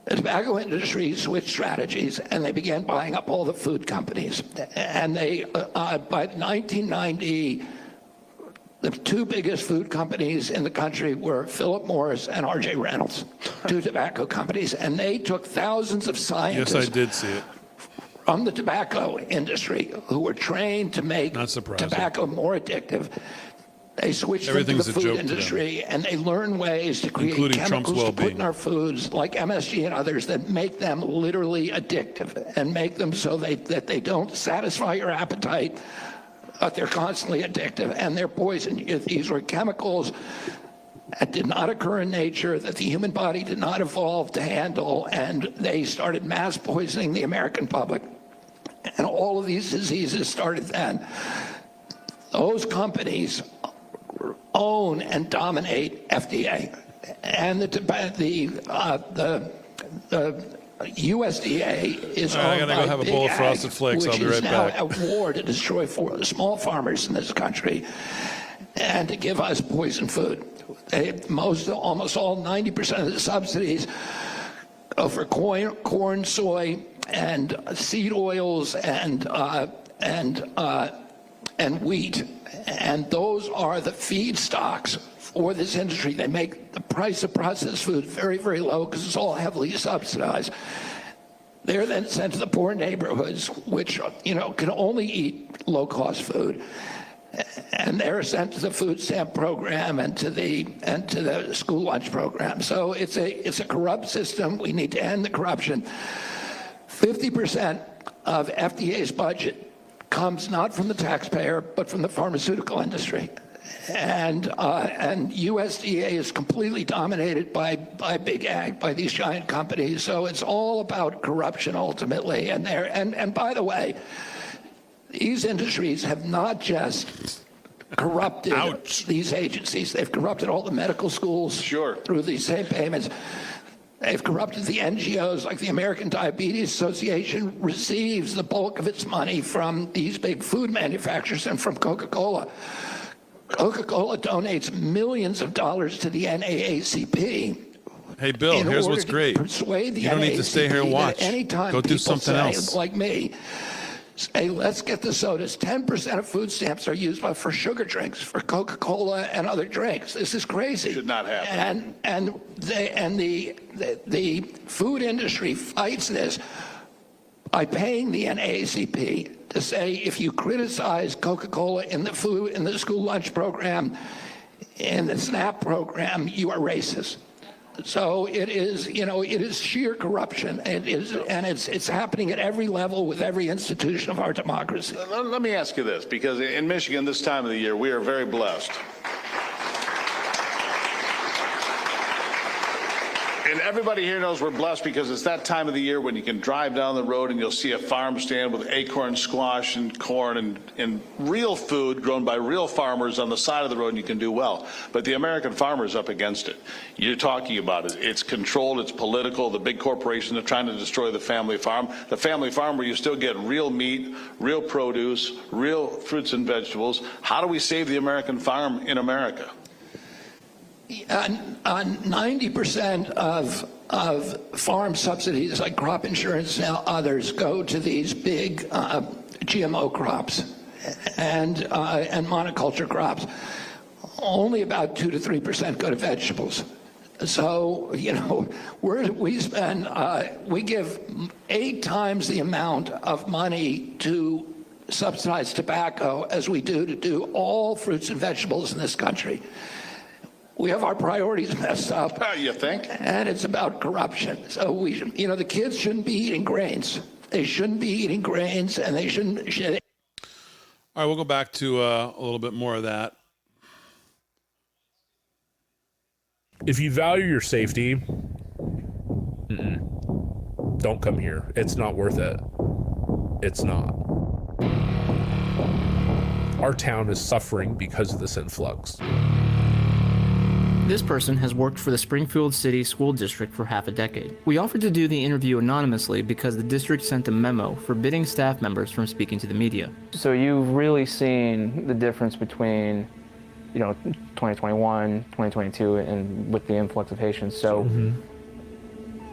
The tobacco industry switched strategies, and they began buying up all the food companies. And they, by 1990, the 2 biggest food companies in the country were Philip Morris and R.J. Reynolds, 2 tobacco companies. And they took thousands of scientists. Yes, I did see it. From the tobacco industry who were trained to make tobacco more addictive. They switched into the food industry, and they learn ways to create chemicals to put in our foods, like MSG and others, that make them literally addictive and make them so that they don't satisfy your appetite, but they're constantly addictive, and they're poison. These were chemicals that did not occur in nature, that the human body did not evolve to handle, and they started mass poisoning the American public. And all of these diseases started then. Those companies own and dominate FDA, and the USDA is owned I gotta go have a bowl of Frosted Flakes. I'll be right back. Which is now at war to destroy small farmers in this country and to give us poison food. Almost all 90% of the subsidies go for corn, soy, and seed oils and wheat, and those are the feedstocks for this industry. They make the price of processed food very, very low because it's all heavily subsidized. They're then sent to the poor neighborhoods, which can only eat low-cost food, and they're sent to the food stamp program and to the school lunch program. So it's a corrupt system. We need to end the corruption. 50% of FDA's budget comes not from the taxpayer, but from the pharmaceutical industry. And USDA is completely dominated by big ag, by these giant companies. So it's all about corruption ultimately. And by the way, these industries have not just corrupted these agencies. They've corrupted all the medical schools through these same payments. They've corrupted the NGOs, like the American Diabetes Association receives the bulk of its money from these big food manufacturers and from Coca-Cola. Coca-Cola donates millions of dollars to the NAACP. Hey, Bill, here's what's great. You don't need to stay here and watch. Go do something else. Like me, say, let's get the sodas. 10% of food stamps are used for sugar drinks, for Coca-Cola and other drinks. This is crazy. Should not happen. And the food industry fights this by paying the NAACP to say, if you criticize Coca-Cola in the school lunch program, in the SNAP program, you are racist. So it is sheer corruption. It is, and it's happening at every level with every institution of our democracy. Let me ask you this, because in Michigan this time of the year, we are very blessed. And everybody here knows we're blessed because it's that time of the year when you can drive down the road and you'll see a farm stand with acorn squash and corn and real food grown by real farmers on the side of the road, and you can do well. But the American farmer is up against it. You're talking about it. It's controlled, it's political. The big corporations are trying to destroy the family farm. The family farm where you still get real meat, real produce, real fruits and vegetables. How do we save the American farm in America? 90% of farm subsidies, like crop insurance and others, go to these big GMO crops and monoculture crops. Only about 2 to 3% go to vegetables. So we give 8 times the amount of money to subsidize tobacco as we do to do all fruits and vegetables in this country. We have our priorities messed up. You think? And it's about corruption. So the kids shouldn't be eating grains. They shouldn't be eating grains, and they shouldn't. All right, we'll go back to a little bit more of that. If you value your safety, don't come here. It's not worth it. It's not. Our town is suffering because of this influx. This person has worked for the Springfield City School District for half a decade. We offered to do the interview anonymously because the district sent a memo forbidding staff members from speaking to the media. So you've really seen the difference between, 2021, 2022, and with the influx of Haitians. So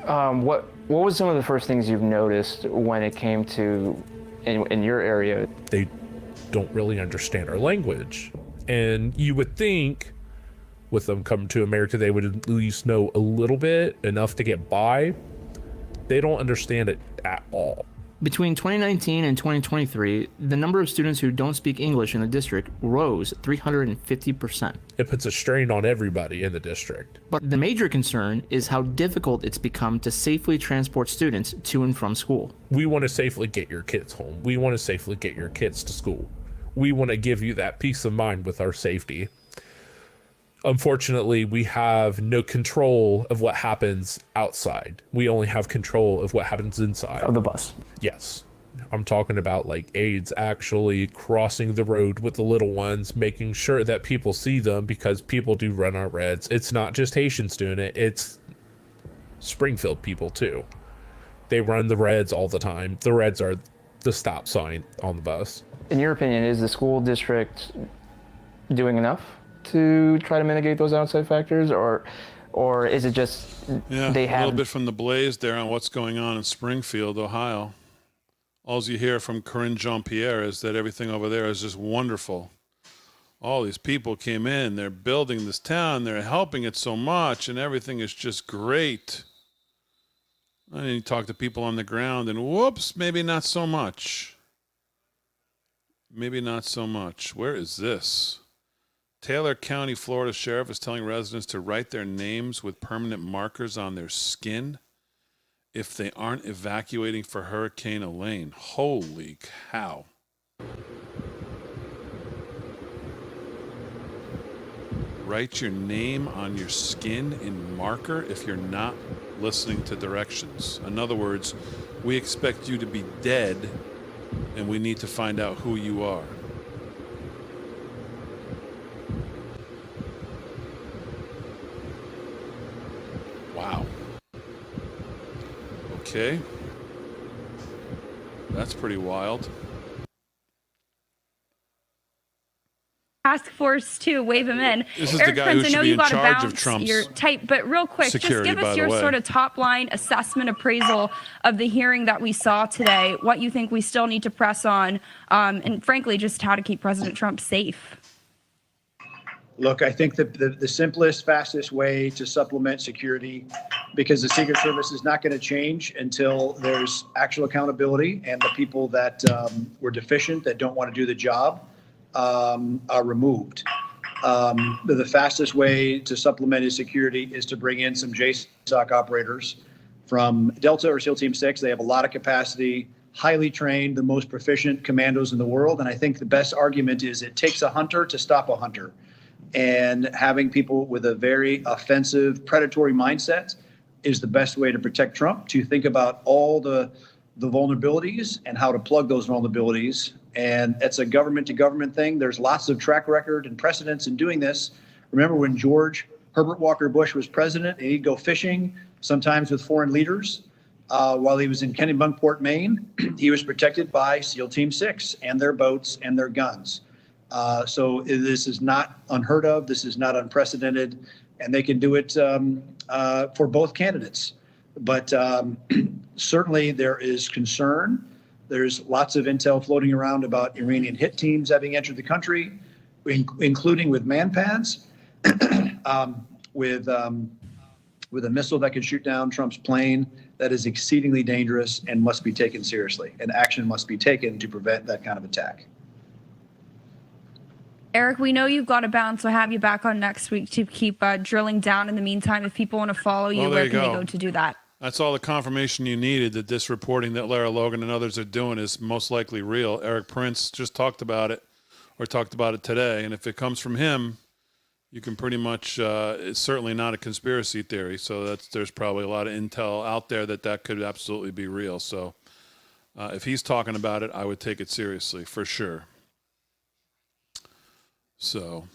what was some of the first things you've noticed when it came to, in your area? They don't really understand our language. And you would think with them coming to America, they would at least know a little bit, enough to get by. They don't understand it at all. Between 2019 and 2023, the number of students who don't speak English in the district rose 350%. It puts a strain on everybody in the district. But the major concern is how difficult it's become to safely transport students to and from school. We want to safely get your kids home. We want to safely get your kids to school. We want to give you that peace of mind with our safety. Unfortunately, we have no control of what happens outside. We only have control of what happens inside. Of the bus. Yes. I'm talking about like aides actually crossing the road with the little ones, making sure that people see them, because people do run our reds. It's not just Haitians doing it. It's Springfield people too. They run the reds all the time. The reds are the stop sign on the bus. In your opinion, is the school district doing enough to try to mitigate those outside factors, or is it just they have a little bit from the blaze there on what's going on in Springfield, Ohio? All you hear from Corinne Jean-Pierre is that everything over there is just wonderful. All these people came in, they're building this town, they're helping it so much, and everything is just great. And then you talk to people on the ground, and whoops, maybe not so much. maybe not so much. Where is this? Taylor County, Florida Sheriff is telling residents to write their names with permanent markers on their skin if they aren't evacuating for Hurricane Helene. Holy cow. Write your name on your skin in marker if you're not listening to directions. In other words, we expect you to be dead and we need to find out who you are. Wow. Okay. That's pretty wild. Task force to wave him in. This is Eric the guy Prince, who I should know be you in got to charge of bounce Trump's your type, but real quick, security, just give by us the your way. sort of top line assessment appraisal of the hearing that we saw today, what you think we still need to press on, and frankly, just how to keep President Trump safe. Look, I think the simplest, fastest way to supplement security, because the Secret Service is not going to change until there's actual accountability and the people that were deficient, that don't want to do the job, are removed. The fastest way to supplement his security is to bring in some JSOC operators from Delta or SEAL Team 6. They have a lot of capacity, highly trained, the most proficient commandos in the world. And I think the best argument is it takes a hunter to stop a hunter. And having people with a very offensive, predatory mindset is the best way to protect Trump, to think about all the vulnerabilities and how to plug those vulnerabilities. And it's a government to government thing. There's lots of track record and precedents in doing this. Remember when George Herbert Walker Bush was president and he'd go fishing, sometimes with foreign leaders, while he was in Kennebunkport, Maine, he was protected by SEAL Team 6 and their boats and their guns. So this is not unheard of. This is not unprecedented. And they can do it for both candidates. But certainly there is concern. There's lots of intel floating around about Iranian hit teams having entered the country, including with manpads, with a missile that could shoot down Trump's plane. That is exceedingly dangerous and must be taken seriously. And action must be taken to prevent that kind of attack. Eric, we know you've got to bounce. We'll have you back on next week to keep drilling down. In the meantime, if people want to follow you, where can they go to do that? That's all the confirmation you needed that this reporting that Lara Logan and others are doing is most likely real. Eric Prince just talked about it, or talked about it today. And if it comes from him, you can pretty much, it's certainly not a conspiracy theory. So there's probably a lot of intel out there that could absolutely be real. So if he's talking about it, I would take it seriously for sure. So,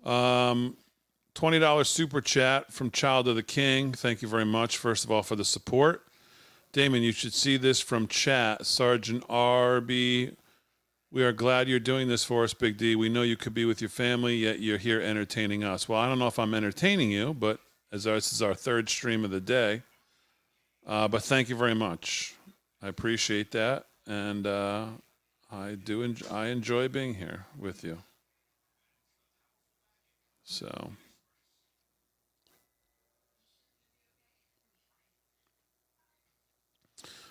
$20 super chat from Child of the King. Thank you very much, first of all, for the support. Damon, you should see this from chat. Sergeant RB, we are glad you're doing this for us, Big D. We know you could be with your family, yet you're here entertaining us. Well, I don't know if I'm entertaining you, but this is our third stream of the day. But thank you very much. I appreciate that, and I enjoy being here with you. So,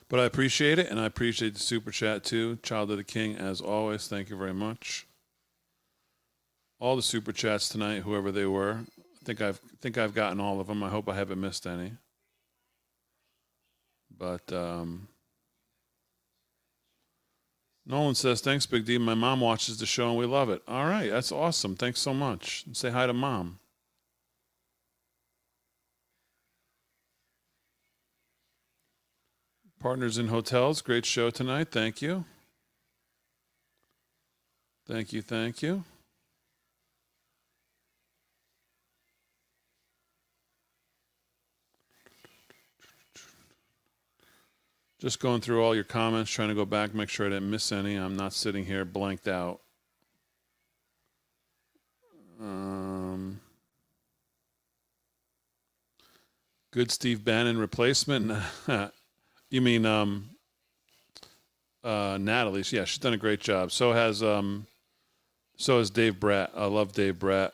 but I appreciate it, and I appreciate the super chat too. Child of the King, as always, thank you very much. All the super chats tonight, whoever they were, I think I've gotten all of them. I hope I haven't missed any. But Nolan says, thanks, Big D. My mom watches the show and we love it. All right, that's awesome. Thanks so much. And say hi to Mom. Partners in Hotels, great show tonight. Thank you. Thank you, thank you. Just going through all your comments, trying to go back, make sure I didn't miss any. I'm not sitting here blanked out. Good Steve Bannon replacement. You mean Natalie? Yeah, she's done a great job. So has Dave Bratt. I love Dave Bratt.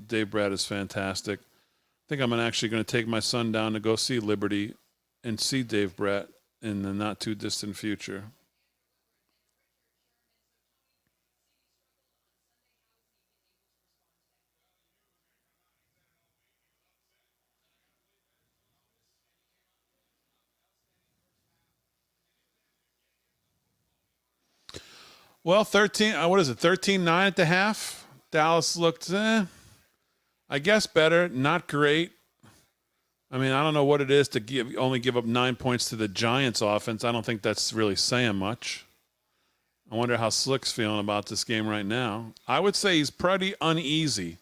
Dave Bratt is fantastic. I think I'm actually going to take my son down to go see Liberty and see Dave Bratt in the not too distant future. Well, 13, what is it, 13-9 at the half? Dallas looked, I guess better, not great. I mean, I don't know what it is to only give up 9 points to the Giants offense. I don't think that's really saying much. I wonder how Slick's feeling about this game right now. I would say he's pretty uneasy.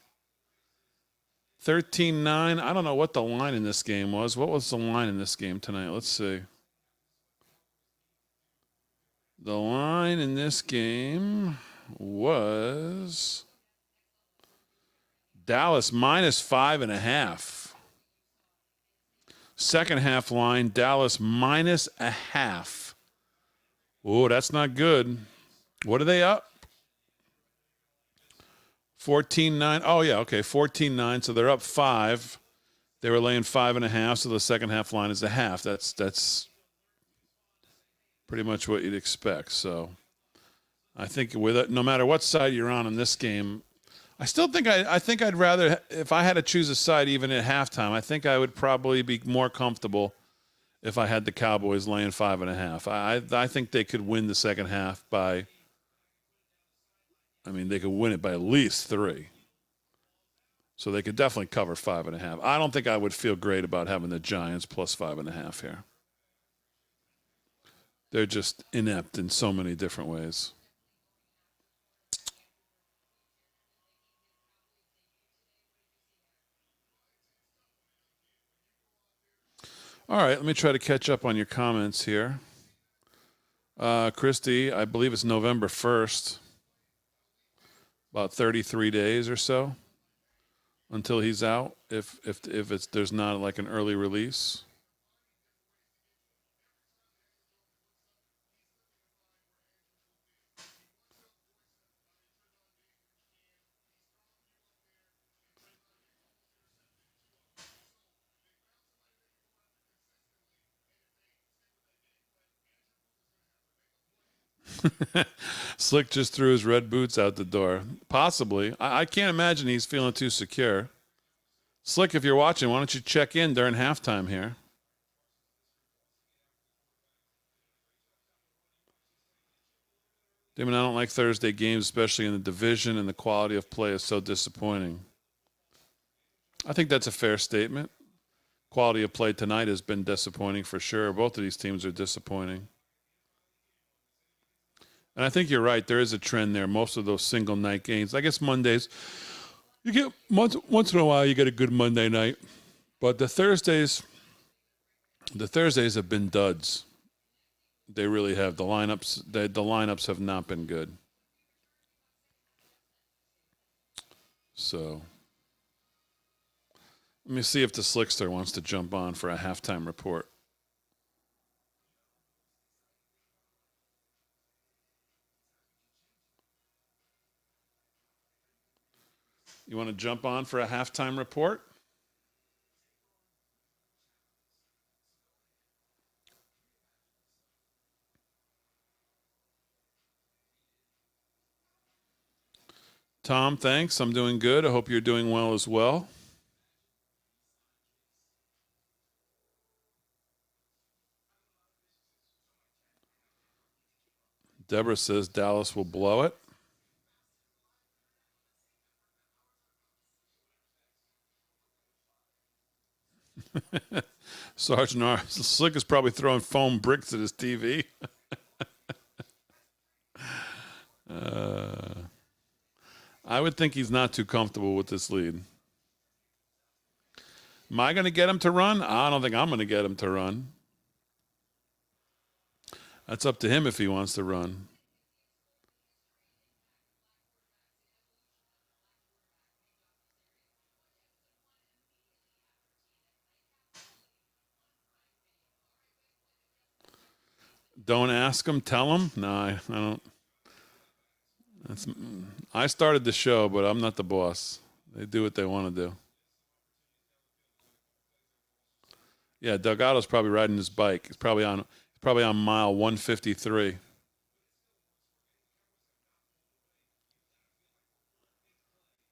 13-9. I don't know what the line in this game was. What was the line in this game tonight? Let's see. The line in this game was Dallas -5.5. Second half line, Dallas -0.5. Oh, that's not good. What are they up? 14-9. Oh, yeah, okay, 14-9. So they're up 5. They were laying 5.5, so the second half line is a half. That's pretty much what you'd expect. So I think with it, no matter what side you're on in this game, I still think I think I'd rather, if I had to choose a side even at halftime, I think I would probably be more comfortable if I had the Cowboys laying 5.5. I think they could win the second half by, I mean, they could win it by at least 3. So they could definitely cover 5.5. I don't think I would feel great about having the Giants plus 5.5 here. They're just inept in so many different ways. All right, let me try to catch up on your comments here. Christy, I believe it's November 1st. About 33 days or so until he's out, if there's not like an early release. Slick just threw his red boots out the door. Possibly. I can't imagine he's feeling too secure. Slick, if you're watching, why don't you check in during halftime here? Damon, I don't like Thursday games, especially in the division, and the quality of play is so disappointing. I think that's a fair statement. Quality of play tonight has been disappointing for sure. Both of these teams are disappointing. And I think you're right. There is a trend there. Most of those single night games, I guess Mondays, you get once in a while you get a good Monday night, but the Thursdays have been duds. They really have. The lineups have not been good. So let me see if the Slickster wants to jump on for a halftime report. You want to jump on for a halftime report? Tom, thanks. I'm doing good. I hope you're doing well as well. Deborah says Dallas will blow it. Sergeant R. Slick is probably throwing foam bricks at his TV. I would think he's not too comfortable with this lead. Am I going to get him to run? I don't think I'm going to get him to run. That's up to him if he wants to run. Don't ask him, tell him. No, I don't. I started the show, but I'm not the boss. They do what they want to do. Yeah, Doug Otto's probably riding his bike. He's probably on mile 153.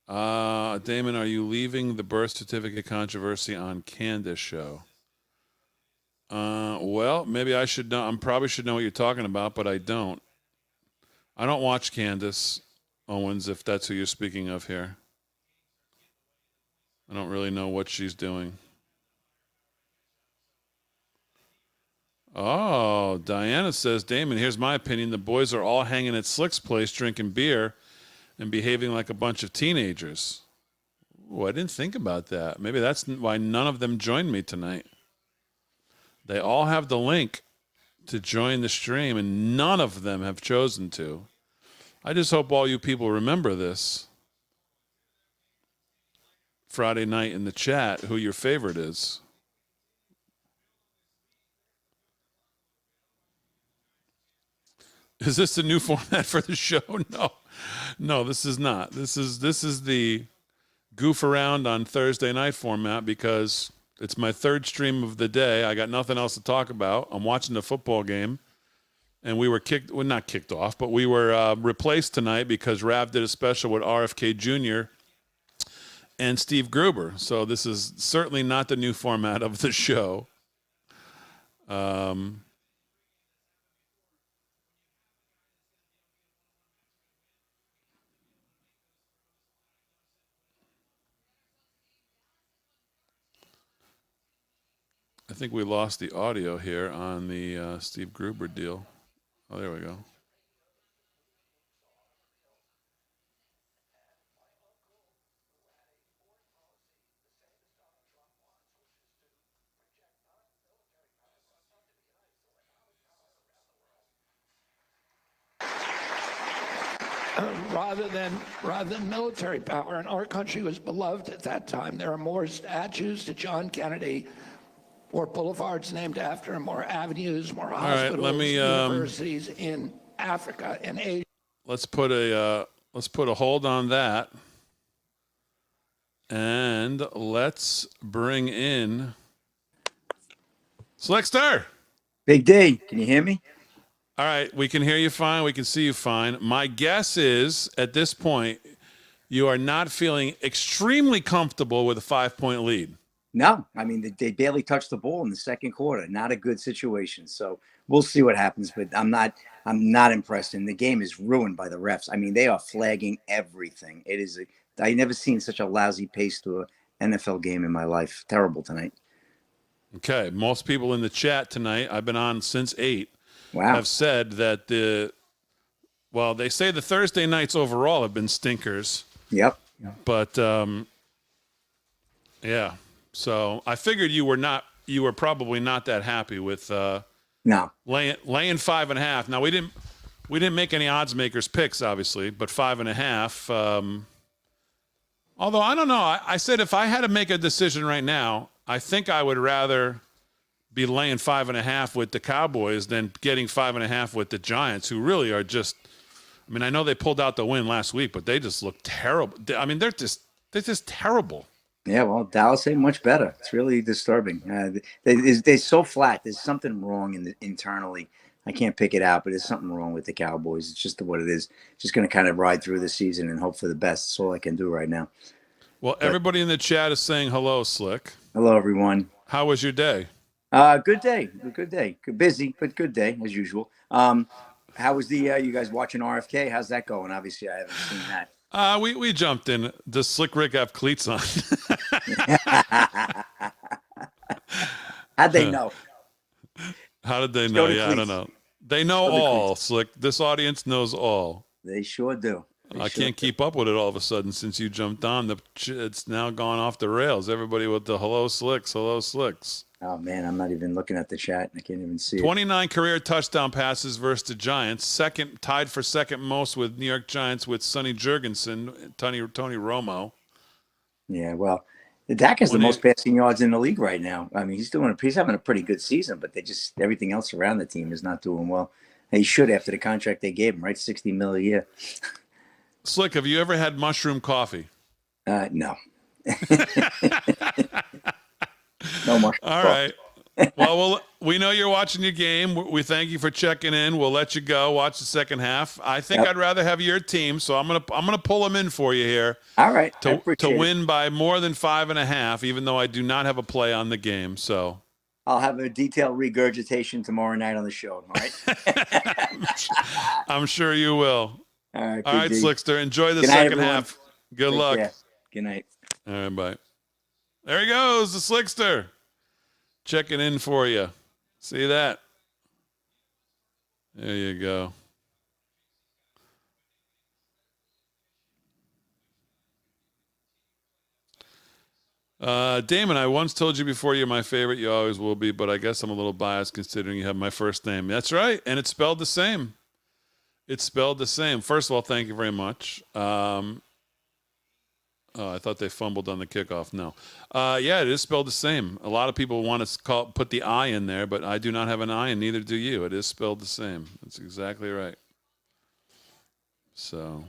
Damon, are you leaving the birth certificate controversy on Candace show? Well, maybe I should know. I probably should know what you're talking about, but I don't. I don't watch Candace Owens, if that's who you're speaking of here. I don't really know what she's doing. Oh, Diana says, Damon, here's my opinion. The boys are all hanging at Slick's place drinking beer and behaving like a bunch of teenagers. Ooh, I didn't think about that. Maybe that's why none of them joined me tonight. They all have the link to join the stream, and none of them have chosen to. I just hope all you people remember this Friday night in the chat, who your favorite is. Is this the new format for the show? No, this is not. This is the goof around on Thursday night format because it's my third stream of the day. I got nothing else to talk about. I'm watching the football game, and we were not kicked off, but we were replaced tonight because Rav did a special with RFK Jr. and Steve Gruber. So this is certainly not the new format of the show. I think we lost the audio here on the Steve Gruber deal. Oh, there we go. Rather than military power, and our country was beloved at that time. There are more statues to John Kennedy, more boulevards named after him, more avenues, more hospitals, universities in Africa and Asia. Let's put a hold on that, and let's bring in Slickster. Big D, can you hear me? All right, we can hear you fine. We can see you fine. My guess is, at this point, you are not feeling extremely comfortable with a 5-point lead. No, I mean, they barely touched the ball in the second quarter. Not a good situation. So we'll see what happens, but I'm not impressed. And the game is ruined by the refs. I mean, they are flagging everything. I never seen such a lousy pace to an NFL game in my life. Terrible tonight. Okay, most people in the chat tonight, I've been on since 8. Wow. Have said that they say the Thursday nights overall have been stinkers. Yep. But yeah. So I figured you were probably not that happy with no laying 5.5. Now we didn't make any odds makers picks, obviously, but 5.5. Although I don't know. I said if I had to make a decision right now, I think I would rather be laying 5.5 with the Cowboys than getting 5.5 with the Giants, who really are just. I mean, I know they pulled out the win last week, but they just look terrible. I mean, they're just terrible. Yeah, well, Dallas ain't much better. It's really disturbing. They're so flat. There's something wrong internally. I can't pick it out, but there's something wrong with the Cowboys. It's just what it is. Just going to kind of ride through the season and hope for the best. That's all I can do right now. Well, everybody in the chat is saying hello, Slick. Hello, everyone. How was your day? Good day. Good day. Busy, but good day as usual. How was you guys watching RFK? How's that going? Obviously, I haven't seen that. We jumped in. Does Slick Rick have cleats on? How'd they know? How did they know? Yeah, I don't know. They know all, Slick. This audience knows all. They sure do. I can't keep up with it all of a sudden since you jumped on. It's now gone off the rails. Everybody with the hello Slicks. Oh, man, I'm not even looking at the chat. I can't even see it. 29 career touchdown passes versus the Giants. Tied for second most with New York Giants with Sonny Jurgensen, Tony Romo. Yeah, well, Dak has the most passing yards in the league right now. I mean, he's having a pretty good season, but everything else around the team is not doing well. And he should after the contract they gave him, right? $60 million a year. Slick, have you ever had mushroom coffee? No. No mushroom All coffee. right. Well, we know you're watching your game. We thank you for checking in. We'll let you go. Watch the second half. I think I'd rather have your team, so I'm gonna pull them in for you here. All right. To win by more than 5.5, even though I do not have a play on the game. So I'll have a detailed regurgitation tomorrow night on the show. All right. I'm sure you will. All right. All right, PD. Slickster. Enjoy the Good night, second everyone. half. Good Take luck. care. Good night. All right, bye. There he goes, the Slickster. Checking in for you. See that? There you go. Damon, I once told you before you're my favorite. You always will be, but I guess I'm a little biased considering you have my first name. That's right, and it's spelled the same. It's spelled the same. First of all, thank you very much. Oh, I thought they fumbled on the kickoff. No. Yeah, it is spelled the same. A lot of people want to put the I in there, but I do not have an I, and neither do you. It is spelled the same. That's exactly right. So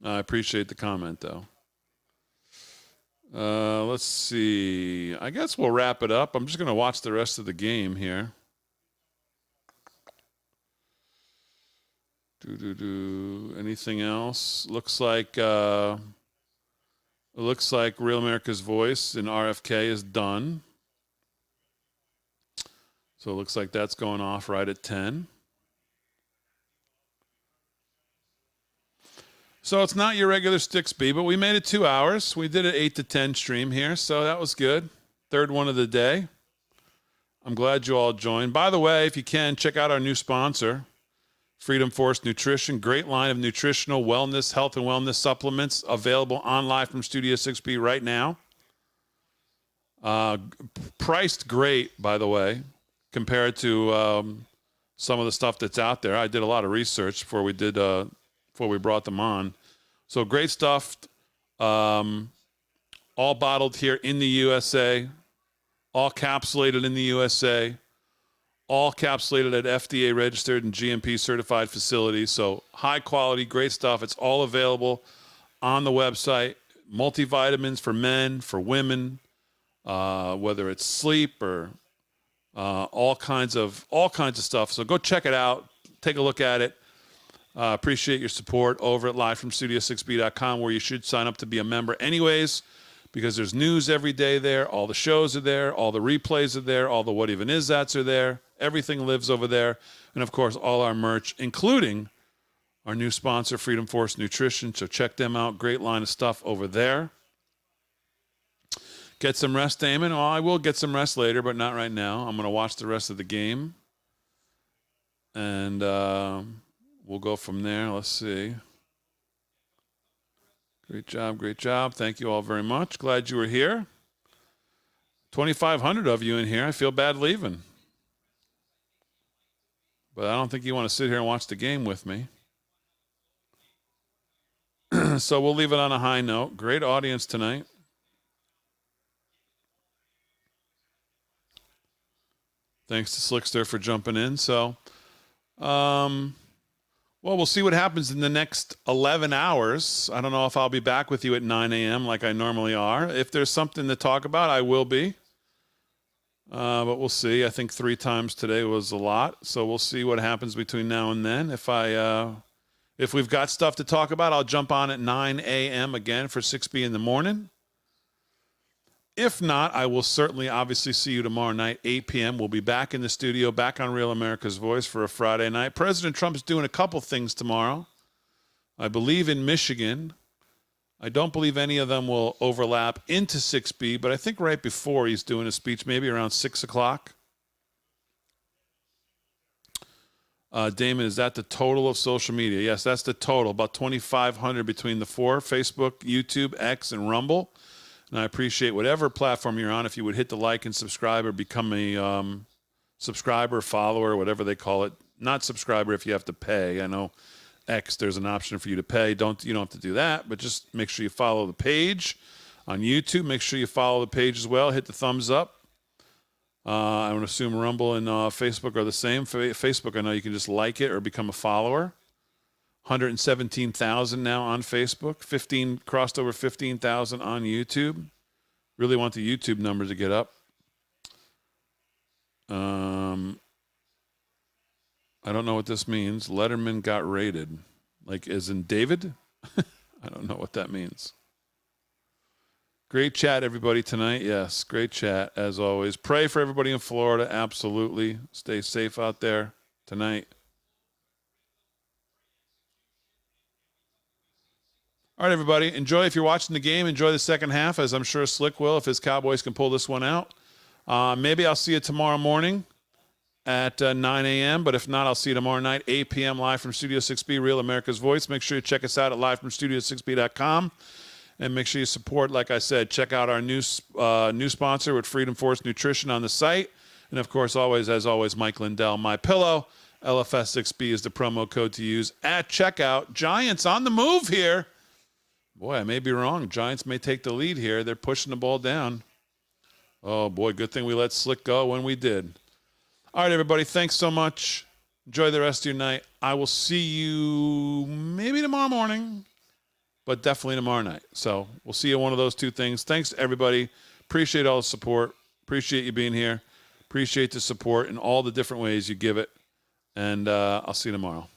I appreciate the comment, though. Let's see. I guess we'll wrap it up. I'm just going to watch the rest of the game here. Anything else? Looks like Real America's Voice in RFK is done. So it looks like that's going off right at 10. So it's not your regular Stixby, but we made it 2 hours. We did an 8 to 10 stream here, so that was good. Third one of the day. I'm glad you all joined. By the way, if you can, check out our new sponsor, Freedom Force Nutrition. Great line of nutritional wellness, health and wellness supplements available on Live from Studio 6B right now. Priced great, by the way, compared to some of the stuff that's out there. I did a lot of research before we brought them on. So great stuff. All bottled here in the USA, all capsulated in the USA, all capsulated at FDA registered and GMP certified facilities. So high quality, great stuff. It's all available on the website. Multivitamins for men, for women, whether it's sleep or all kinds of stuff. So go check it out. Take a look at it. Appreciate your support over at livefromstudio6b.com, where you should sign up to be a member anyways, because there's news every day there. All the shows are there. All the replays are there. All the What Even Is That's are there. Everything lives over there. And, of course, all our merch, including our new sponsor, Freedom Force Nutrition. So check them out. Great line of stuff over there. Get some rest, Damon. Oh, I will get some rest later, but not right now. I'm going to watch the rest of the game. And we'll go from there. Let's see. Great job. Great job. Thank you all very much. Glad you were here. 2,500 of you in here. I feel bad leaving. But I don't think you want to sit here and watch the game with me. So we'll leave it on a high note. Great audience tonight. Thanks to Slickster for jumping in. So, well, we'll see what happens in the next 11 hours. I don't know if I'll be back with you at 9 a.m. like I normally are. If there's something to talk about, I will be. But we'll see. I think 3 times today was a lot. So we'll see what happens between now and then. If we've got stuff to talk about, I'll jump on at 9 a.m. again for 6B in the morning. If not, I will certainly obviously see you tomorrow night, 8 p.m. We'll be back in the studio, back on Real America's Voice for a Friday night. President Trump's doing a couple things tomorrow. I believe in Michigan. I don't believe any of them will overlap into 6B, but I think right before he's doing a speech, maybe around 6 o'clock. Damon, is that the total of social media? Yes, that's the total, about 2,500 between the 4, Facebook, YouTube, X, and Rumble. And I appreciate whatever platform you're on, if you would hit the like and subscribe or become a subscriber, follower, whatever they call it. Not subscriber if you have to pay. I know X, there's an option for you to pay. You don't have to do that, but just make sure you follow the page on YouTube. Make sure you follow the page as well. Hit the thumbs up. I would assume Rumble and Facebook are the same. Facebook, I know you can just like it or become a follower. 117,000 now on Facebook. Crossed over 15,000 on YouTube. Really want the YouTube numbers to get up. I don't know what this means. Letterman got raided. Like as in David? I don't know what that means. Great chat, everybody, tonight. Yes, great chat, as always. Pray for everybody in Florida. Absolutely. Stay safe out there tonight. All right, everybody. Enjoy. If you're watching the game, enjoy the second half, as I'm sure Slick will if his Cowboys can pull this one out. Maybe I'll see you tomorrow morning at 9 a.m., but if not, I'll see you tomorrow night, 8 p.m. live from Studio 6B, Real America's Voice. Make sure you check us out at livefromstudio6b.com. And make sure you support, like I said, check out our new sponsor with Freedom Force Nutrition on the site. And, of course, as always, Mike Lindell, MyPillow. LFS6B is the promo code to use at checkout. Giants on the move here. Boy, I may be wrong. Giants may take the lead here. They're pushing the ball down. Oh, boy, good thing we let Slick go when we did. All right, everybody, thanks so much. Enjoy the rest of your night. I will see you maybe tomorrow morning, but definitely tomorrow night. So we'll see you on one of those two things. Thanks to everybody. Appreciate all the support. Appreciate you being here. Appreciate the support in all the different ways you give it. And I'll see you tomorrow.